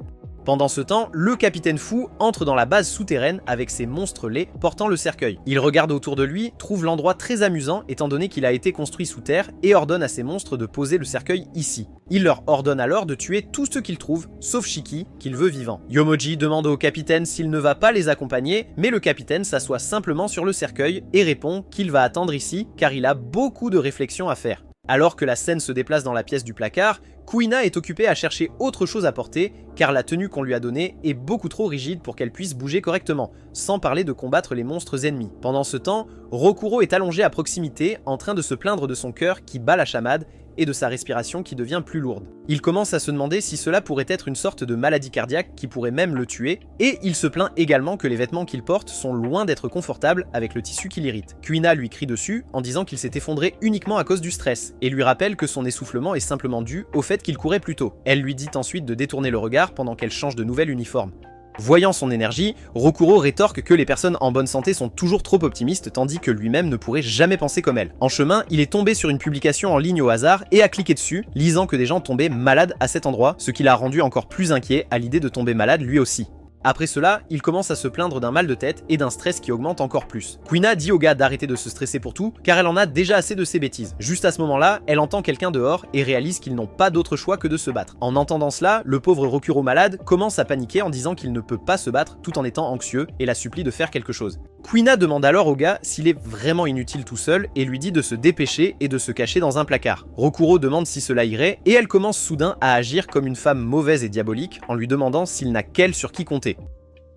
Pendant ce temps, le capitaine fou entre dans la base souterraine avec ses monstres laids portant le cercueil. Il regarde autour de lui, trouve l'endroit très amusant étant donné qu'il a été construit sous terre et ordonne à ses monstres de poser le cercueil ici. Il leur ordonne alors de tuer tous ceux qu'ils trouvent, sauf Shiki, qu'il veut vivant. Yomoji demande au capitaine s'il ne va pas les accompagner, mais le capitaine s'assoit simplement sur le cercueil et répond qu'il va attendre ici car il a beaucoup de réflexions à faire. Alors que la scène se déplace dans la pièce du placard, Kuina est occupée à chercher autre chose à porter, car la tenue qu'on lui a donnée est beaucoup trop rigide pour qu'elle puisse bouger correctement, sans parler de combattre les monstres ennemis. Pendant ce temps, Rokuro est allongé à proximité, en train de se plaindre de son cœur qui bat la chamade, et de sa respiration qui devient plus lourde. Il commence à se demander si cela pourrait être une sorte de maladie cardiaque qui pourrait même le tuer, et il se plaint également que les vêtements qu'il porte sont loin d'être confortables avec le tissu qui l'irrite. Kuina lui crie dessus en disant qu'il s'est effondré uniquement à cause du stress, et lui rappelle que son essoufflement est simplement dû au fait qu'il courait plus tôt. Elle lui dit ensuite de détourner le regard pendant qu'elle change de nouvel uniforme. Voyant son énergie, Rokuro rétorque que les personnes en bonne santé sont toujours trop optimistes tandis que lui-même ne pourrait jamais penser comme elle. En chemin, il est tombé sur une publication en ligne au hasard et a cliqué dessus, lisant que des gens tombaient malades à cet endroit, ce qui l'a rendu encore plus inquiet à l'idée de tomber malade lui aussi. Après cela, il commence à se plaindre d'un mal de tête et d'un stress qui augmente encore plus. Kuina dit au gars d'arrêter de se stresser pour tout, car elle en a déjà assez de ses bêtises. Juste à ce moment-là, elle entend quelqu'un dehors et réalise qu'ils n'ont pas d'autre choix que de se battre. En entendant cela, le pauvre Rokuro malade commence à paniquer en disant qu'il ne peut pas se battre tout en étant anxieux et la supplie de faire quelque chose. Kuina demande alors au gars s'il est vraiment inutile tout seul et lui dit de se dépêcher et de se cacher dans un placard. Rokuro demande si cela irait et elle commence soudain à agir comme une femme mauvaise et diabolique en lui demandant s'il n'a qu'elle sur qui compter.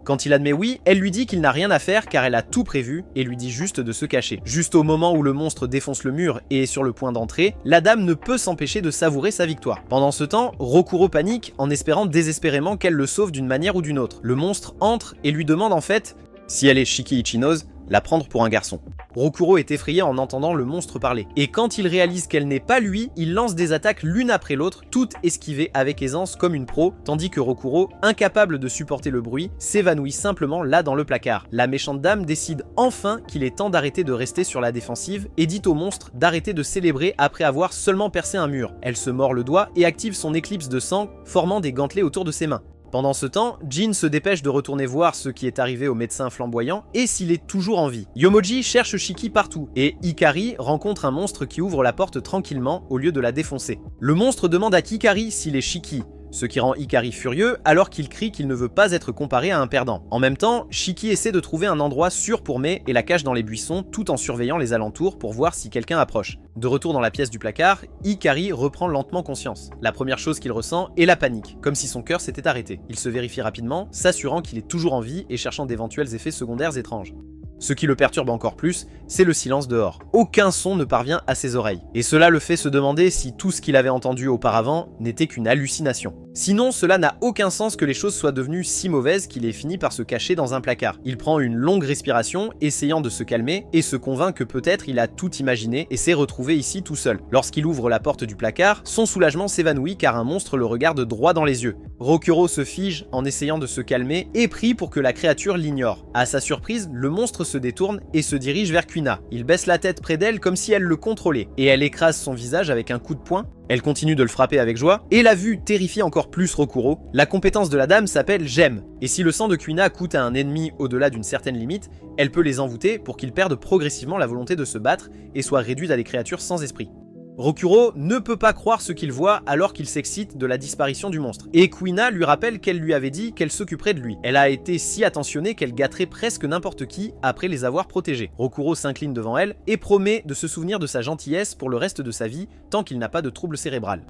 Quand il admet oui, elle lui dit qu'il n'a rien à faire car elle a tout prévu et lui dit juste de se cacher. Juste au moment où le monstre défonce le mur et est sur le point d'entrer, la dame ne peut s'empêcher de savourer sa victoire. Pendant ce temps, Rokuro panique en espérant désespérément qu'elle le sauve d'une manière ou d'une autre. Le monstre entre et lui demande en fait, si elle est Shiki Ichinose, la prendre pour un garçon. Rokuro est effrayé en entendant le monstre parler. Et quand il réalise qu'elle n'est pas lui, il lance des attaques l'une après l'autre, toutes esquivées avec aisance comme une pro, tandis que Rokuro, incapable de supporter le bruit, s'évanouit simplement là dans le placard. La méchante dame décide enfin qu'il est temps d'arrêter de rester sur la défensive et dit au monstre d'arrêter de célébrer après avoir seulement percé un mur. Elle se mord le doigt et active son éclipse de sang, formant des gantelets autour de ses mains. Pendant ce temps, Jin se dépêche de retourner voir ce qui est arrivé au médecin flamboyant et s'il est toujours en vie. Yomoji cherche Shiki partout et Hikari rencontre un monstre qui ouvre la porte tranquillement au lieu de la défoncer. Le monstre demande à Hikari s'il est Shiki, ce qui rend Hikari furieux alors qu'il crie qu'il ne veut pas être comparé à un perdant. En même temps, Shiki essaie de trouver un endroit sûr pour Mei et la cache dans les buissons tout en surveillant les alentours pour voir si quelqu'un approche. De retour dans la pièce du placard, Hikari reprend lentement conscience. La première chose qu'il ressent est la panique, comme si son cœur s'était arrêté. Il se vérifie rapidement, s'assurant qu'il est toujours en vie et cherchant d'éventuels effets secondaires étranges. Ce qui le perturbe encore plus, c'est le silence dehors. Aucun son ne parvient à ses oreilles. Et cela le fait se demander si tout ce qu'il avait entendu auparavant n'était qu'une hallucination. Sinon, cela n'a aucun sens que les choses soient devenues si mauvaises qu'il ait fini par se cacher dans un placard. Il prend une longue respiration, essayant de se calmer, et se convainc que peut-être il a tout imaginé et s'est retrouvé ici tout seul. Lorsqu'il ouvre la porte du placard, son soulagement s'évanouit car un monstre le regarde droit dans les yeux. Rokuro se fige en essayant de se calmer et prie pour que la créature l'ignore. À sa surprise, le monstre se détourne et se dirige vers Kuina. Il baisse la tête près d'elle comme si elle le contrôlait, et elle écrase son visage avec un coup de poing. Elle continue de le frapper avec joie, et la vue terrifie encore plus Rokuro. La compétence de la dame s'appelle Gemme, et si le sang de Kuina coûte à un ennemi au-delà d'une certaine limite, elle peut les envoûter pour qu'ils perdent progressivement la volonté de se battre et soient réduits à des créatures sans esprit. Rokuro ne peut pas croire ce qu'il voit alors qu'il s'excite de la disparition du monstre. Et Kuina lui rappelle qu'elle lui avait dit qu'elle s'occuperait de lui. Elle a été si attentionnée qu'elle gâterait presque n'importe qui après les avoir protégés. Rokuro s'incline devant elle et promet de se souvenir de sa gentillesse pour le reste de sa vie tant qu'il n'a pas de trouble cérébral.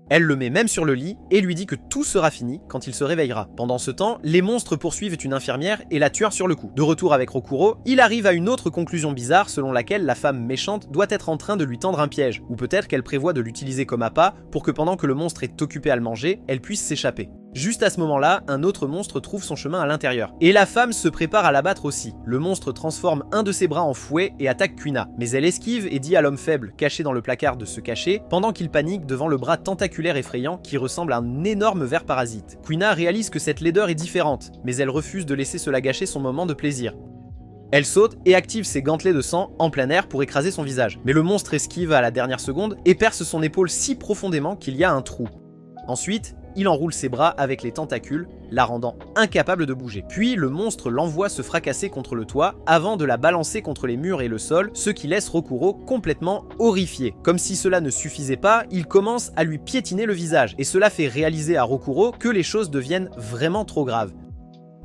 Elle le met même sur le lit et lui dit que tout sera fini quand il se réveillera. Pendant ce temps, les monstres poursuivent une infirmière et la tuent sur le coup. De retour avec Rokuro, il arrive à une autre conclusion bizarre selon laquelle la femme méchante doit être en train de lui tendre un piège, ou peut-être qu'elle prévoit de l'utiliser comme appât pour que pendant que le monstre est occupé à le manger, elle puisse s'échapper. Juste à ce moment-là, un autre monstre trouve son chemin à l'intérieur. Et la femme se prépare à l'abattre aussi. Le monstre transforme un de ses bras en fouet et attaque Kuina. Mais elle esquive et dit à l'homme faible, caché dans le placard, de se cacher, pendant qu'il panique devant le bras tentaculaire effrayant qui ressemble à un énorme ver parasite. Kuina réalise que cette laideur est différente, mais elle refuse de laisser cela gâcher son moment de plaisir. Elle saute et active ses gantelets de sang en plein air pour écraser son visage. Mais le monstre esquive à la dernière seconde et perce son épaule si profondément qu'il y a un trou. Ensuite, il enroule ses bras avec les tentacules, la rendant incapable de bouger. Puis le monstre l'envoie se fracasser contre le toit avant de la balancer contre les murs et le sol, ce qui laisse Rokuro complètement horrifié. Comme si cela ne suffisait pas, il commence à lui piétiner le visage et cela fait réaliser à Rokuro que les choses deviennent vraiment trop graves.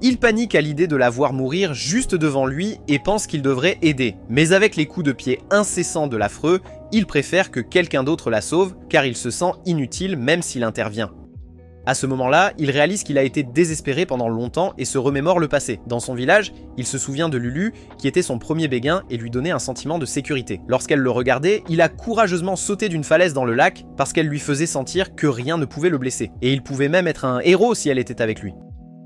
Il panique à l'idée de la voir mourir juste devant lui et pense qu'il devrait aider. Mais avec les coups de pied incessants de l'affreux, il préfère que quelqu'un d'autre la sauve car il se sent inutile même s'il intervient. À ce moment-là, il réalise qu'il a été désespéré pendant longtemps et se remémore le passé. Dans son village, il se souvient de Lulu, qui était son premier béguin et lui donnait un sentiment de sécurité. Lorsqu'elle le regardait, il a courageusement sauté d'une falaise dans le lac parce qu'elle lui faisait sentir que rien ne pouvait le blesser. Et il pouvait même être un héros si elle était avec lui.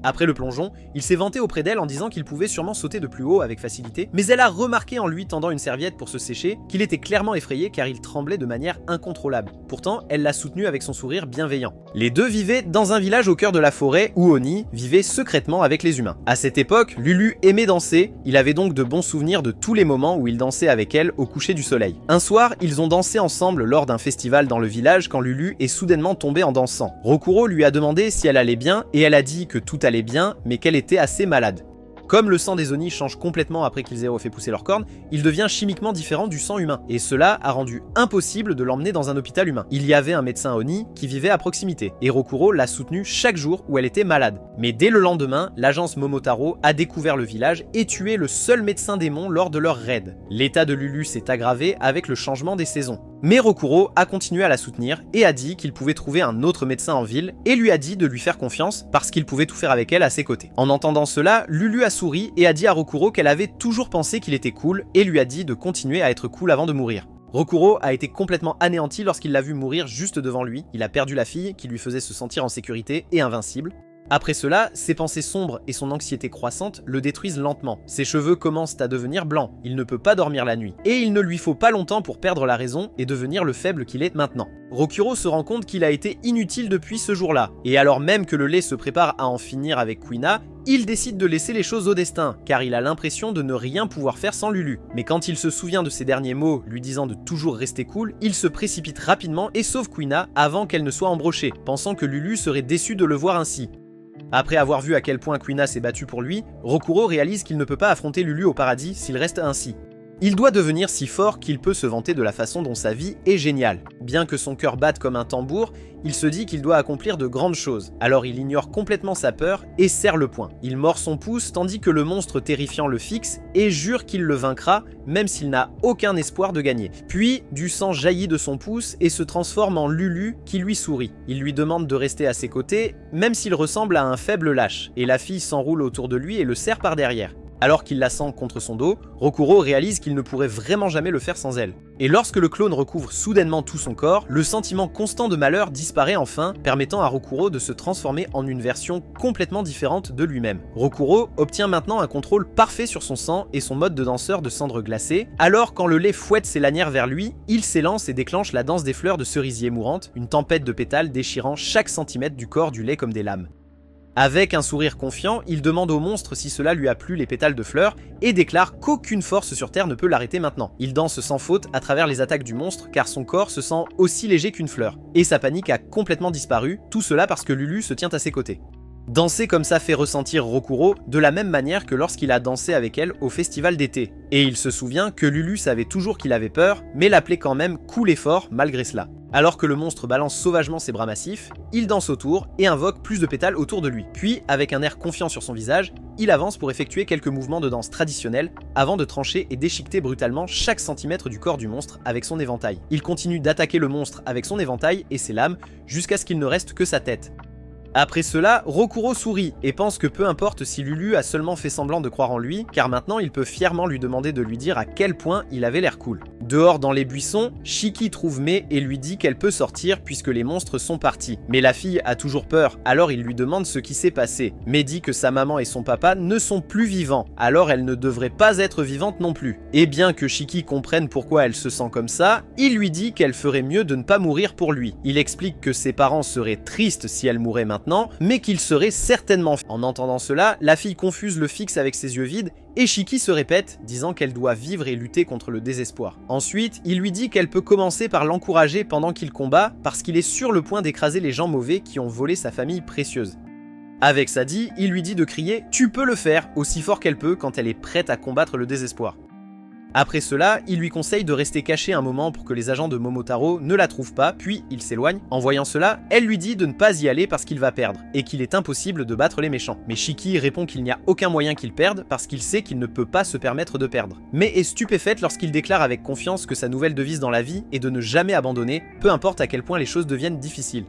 Après le plongeon, il s'est vanté auprès d'elle en disant qu'il pouvait sûrement sauter de plus haut avec facilité, mais elle a remarqué en lui tendant une serviette pour se sécher qu'il était clairement effrayé car il tremblait de manière incontrôlable. Pourtant, elle l'a soutenu avec son sourire bienveillant. Les deux vivaient dans un village au cœur de la forêt où Oni vivait secrètement avec les humains. À cette époque, Lulu aimait danser, il avait donc de bons souvenirs de tous les moments où il dansait avec elle au coucher du soleil. Un soir, ils ont dansé ensemble lors d'un festival dans le village quand Lulu est soudainement tombée en dansant. Rokuro lui a demandé si elle allait bien et elle a dit que tout allait bien, mais qu'elle était assez malade. Comme le sang des Oni change complètement après qu'ils aient refait pousser leurs cornes, il devient chimiquement différent du sang humain, et cela a rendu impossible de l'emmener dans un hôpital humain. Il y avait un médecin Oni qui vivait à proximité, et Rokuro l'a soutenu chaque jour où elle était malade. Mais dès le lendemain, l'agence Momotaro a découvert le village et tué le seul médecin démon lors de leur raid. L'état de Lulu s'est aggravé avec le changement des saisons. Mais Rokuro a continué à la soutenir et a dit qu'il pouvait trouver un autre médecin en ville et lui a dit de lui faire confiance parce qu'il pouvait tout faire avec elle à ses côtés. En entendant cela, Lulu a souri et a dit à Rokuro qu'elle avait toujours pensé qu'il était cool et lui a dit de continuer à être cool avant de mourir. Rokuro a été complètement anéanti lorsqu'il l'a vu mourir juste devant lui. Il a perdu la fille qui lui faisait se sentir en sécurité et invincible. Après cela, ses pensées sombres et son anxiété croissante le détruisent lentement. Ses cheveux commencent à devenir blancs, il ne peut pas dormir la nuit. Et il ne lui faut pas longtemps pour perdre la raison et devenir le faible qu'il est maintenant. Rokuro se rend compte qu'il a été inutile depuis ce jour-là. Et alors même que le lait se prépare à en finir avec Kuina, il décide de laisser les choses au destin, car il a l'impression de ne rien pouvoir faire sans Lulu. Mais quand il se souvient de ses derniers mots lui disant de toujours rester cool, il se précipite rapidement et sauve Kuina avant qu'elle ne soit embrochée, pensant que Lulu serait déçue de le voir ainsi. Après avoir vu à quel point Kuina s'est battue pour lui, Rokuro réalise qu'il ne peut pas affronter Lulu au paradis s'il reste ainsi. Il doit devenir si fort qu'il peut se vanter de la façon dont sa vie est géniale. Bien que son cœur batte comme un tambour, il se dit qu'il doit accomplir de grandes choses. Alors il ignore complètement sa peur et serre le poing. Il mord son pouce tandis que le monstre terrifiant le fixe et jure qu'il le vaincra même s'il n'a aucun espoir de gagner. Puis, du sang jaillit de son pouce et se transforme en Lulu qui lui sourit. Il lui demande de rester à ses côtés même s'il ressemble à un faible lâche. Et la fille s'enroule autour de lui et le serre par derrière. Alors qu'il la sent contre son dos, Rokuro réalise qu'il ne pourrait vraiment jamais le faire sans elle. Et lorsque le clone recouvre soudainement tout son corps, le sentiment constant de malheur disparaît enfin, permettant à Rokuro de se transformer en une version complètement différente de lui-même. Rokuro obtient maintenant un contrôle parfait sur son sang et son mode de danseur de cendre glacée, alors quand le lait fouette ses lanières vers lui, il s'élance et déclenche la danse des fleurs de cerisier mourante, une tempête de pétales déchirant chaque centimètre du corps du lait comme des lames. Avec un sourire confiant, il demande au monstre si cela lui a plu les pétales de fleurs et déclare qu'aucune force sur Terre ne peut l'arrêter maintenant. Il danse sans faute à travers les attaques du monstre car son corps se sent aussi léger qu'une fleur. Et sa panique a complètement disparu, tout cela parce que Lulu se tient à ses côtés. Danser comme ça fait ressentir Rokuro de la même manière que lorsqu'il a dansé avec elle au festival d'été. Et il se souvient que Lulu savait toujours qu'il avait peur, mais l'appelait quand même cool et fort malgré cela. Alors que le monstre balance sauvagement ses bras massifs, il danse autour et invoque plus de pétales autour de lui. Puis, avec un air confiant sur son visage, il avance pour effectuer quelques mouvements de danse traditionnels avant de trancher et déchiqueter brutalement chaque centimètre du corps du monstre avec son éventail. Il continue d'attaquer le monstre avec son éventail et ses lames jusqu'à ce qu'il ne reste que sa tête. Après cela, Rokuro sourit et pense que peu importe si Lulu a seulement fait semblant de croire en lui, car maintenant il peut fièrement lui demander de lui dire à quel point il avait l'air cool. Dehors dans les buissons, Shiki trouve Mei et lui dit qu'elle peut sortir puisque les monstres sont partis. Mais la fille a toujours peur, alors il lui demande ce qui s'est passé. Mei dit que sa maman et son papa ne sont plus vivants, alors elle ne devrait pas être vivante non plus. Et bien que Shiki comprenne pourquoi elle se sent comme ça, il lui dit qu'elle ferait mieux de ne pas mourir pour lui. Il explique que ses parents seraient tristes si elle mourait maintenant, mais qu'il serait certainement... En entendant cela, la fille confuse le fixe avec ses yeux vides et Shiki se répète, disant qu'elle doit vivre et lutter contre le désespoir. Ensuite, il lui dit qu'elle peut commencer par l'encourager pendant qu'il combat parce qu'il est sur le point d'écraser les gens mauvais qui ont volé sa famille précieuse. Avec ça dit, il lui dit de crier « Tu peux le faire » aussi fort qu'elle peut quand elle est prête à combattre le désespoir. Après cela, il lui conseille de rester caché un moment pour que les agents de Momotaro ne la trouvent pas, puis il s'éloigne. En voyant cela, elle lui dit de ne pas y aller parce qu'il va perdre, et qu'il est impossible de battre les méchants. Mais Shiki répond qu'il n'y a aucun moyen qu'il perde parce qu'il sait qu'il ne peut pas se permettre de perdre. Mais est stupéfaite lorsqu'il déclare avec confiance que sa nouvelle devise dans la vie est de ne jamais abandonner, peu importe à quel point les choses deviennent difficiles.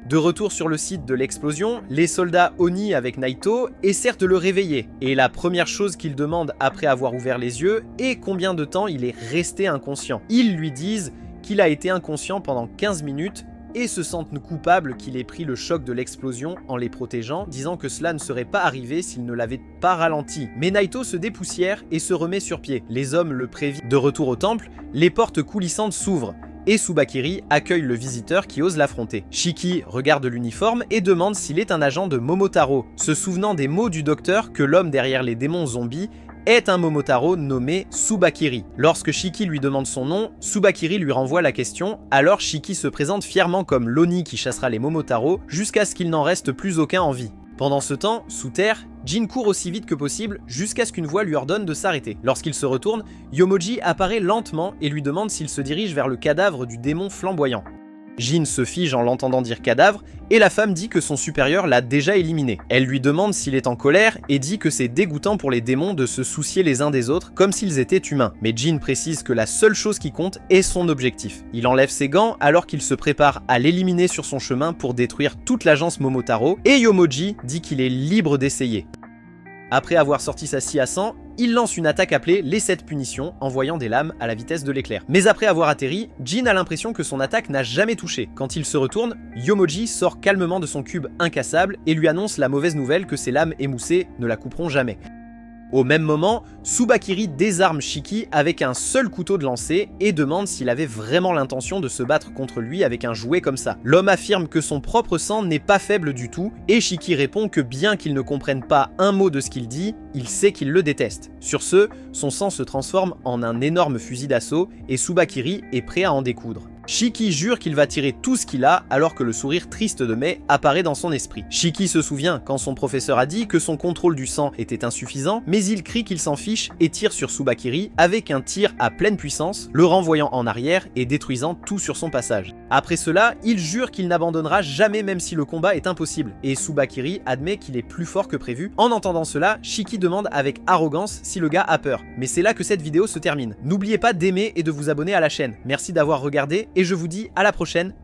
De retour sur le site de l'explosion, les soldats Oni avec Naito essaient de le réveiller, et la première chose qu'ils demandent après avoir ouvert les yeux est combien de temps il est resté inconscient. Ils lui disent qu'il a été inconscient pendant 15 minutes et se sentent coupables qu'il ait pris le choc de l'explosion en les protégeant, disant que cela ne serait pas arrivé s'il ne l'avait pas ralenti. Mais Naito se dépoussière et se remet sur pied. Les hommes le préviennent. De retour au temple, les portes coulissantes s'ouvrent, et Tsubakiri accueille le visiteur qui ose l'affronter. Shiki regarde l'uniforme et demande s'il est un agent de Momotaro, se souvenant des mots du docteur que l'homme derrière les démons zombies est un Momotaro nommé Tsubakiri. Lorsque Shiki lui demande son nom, Tsubakiri lui renvoie la question, alors Shiki se présente fièrement comme l'Oni qui chassera les Momotaro jusqu'à ce qu'il n'en reste plus aucun en vie. Pendant ce temps, sous terre, Jin court aussi vite que possible jusqu'à ce qu'une voix lui ordonne de s'arrêter. Lorsqu'il se retourne, Yomoji apparaît lentement et lui demande s'il se dirige vers le cadavre du démon flamboyant. Jin se fige en l'entendant dire cadavre et la femme dit que son supérieur l'a déjà éliminé. Elle lui demande s'il est en colère et dit que c'est dégoûtant pour les démons de se soucier les uns des autres comme s'ils étaient humains. Mais Jin précise que la seule chose qui compte est son objectif. Il enlève ses gants alors qu'il se prépare à l'éliminer sur son chemin pour détruire toute l'agence Momotaro et Yomoji dit qu'il est libre d'essayer. Après avoir sorti sa scie à sang, il lance une attaque appelée les 7 punitions, envoyant des lames à la vitesse de l'éclair. Mais après avoir atterri, Jin a l'impression que son attaque n'a jamais touché. Quand il se retourne, Yomoji sort calmement de son cube incassable et lui annonce la mauvaise nouvelle que ses lames émoussées ne la couperont jamais. Au même moment, Tsubakiri désarme Shiki avec un seul couteau de lancer et demande s'il avait vraiment l'intention de se battre contre lui avec un jouet comme ça. L'homme affirme que son propre sang n'est pas faible du tout et Shiki répond que bien qu'il ne comprenne pas un mot de ce qu'il dit, il sait qu'il le déteste. Sur ce, son sang se transforme en un énorme fusil d'assaut et Tsubakiri est prêt à en découdre. Shiki jure qu'il va tirer tout ce qu'il a alors que le sourire triste de Mei apparaît dans son esprit. Shiki se souvient quand son professeur a dit que son contrôle du sang était insuffisant, mais il crie qu'il s'en fiche et tire sur Tsubakiri avec un tir à pleine puissance, le renvoyant en arrière et détruisant tout sur son passage. Après cela, il jure qu'il n'abandonnera jamais même si le combat est impossible, et Tsubakiri admet qu'il est plus fort que prévu. En entendant cela, Shiki demande avec arrogance si le gars a peur. Mais c'est là que cette vidéo se termine. N'oubliez pas d'aimer et de vous abonner à la chaîne. Merci d'avoir regardé et je vous dis à la prochaine.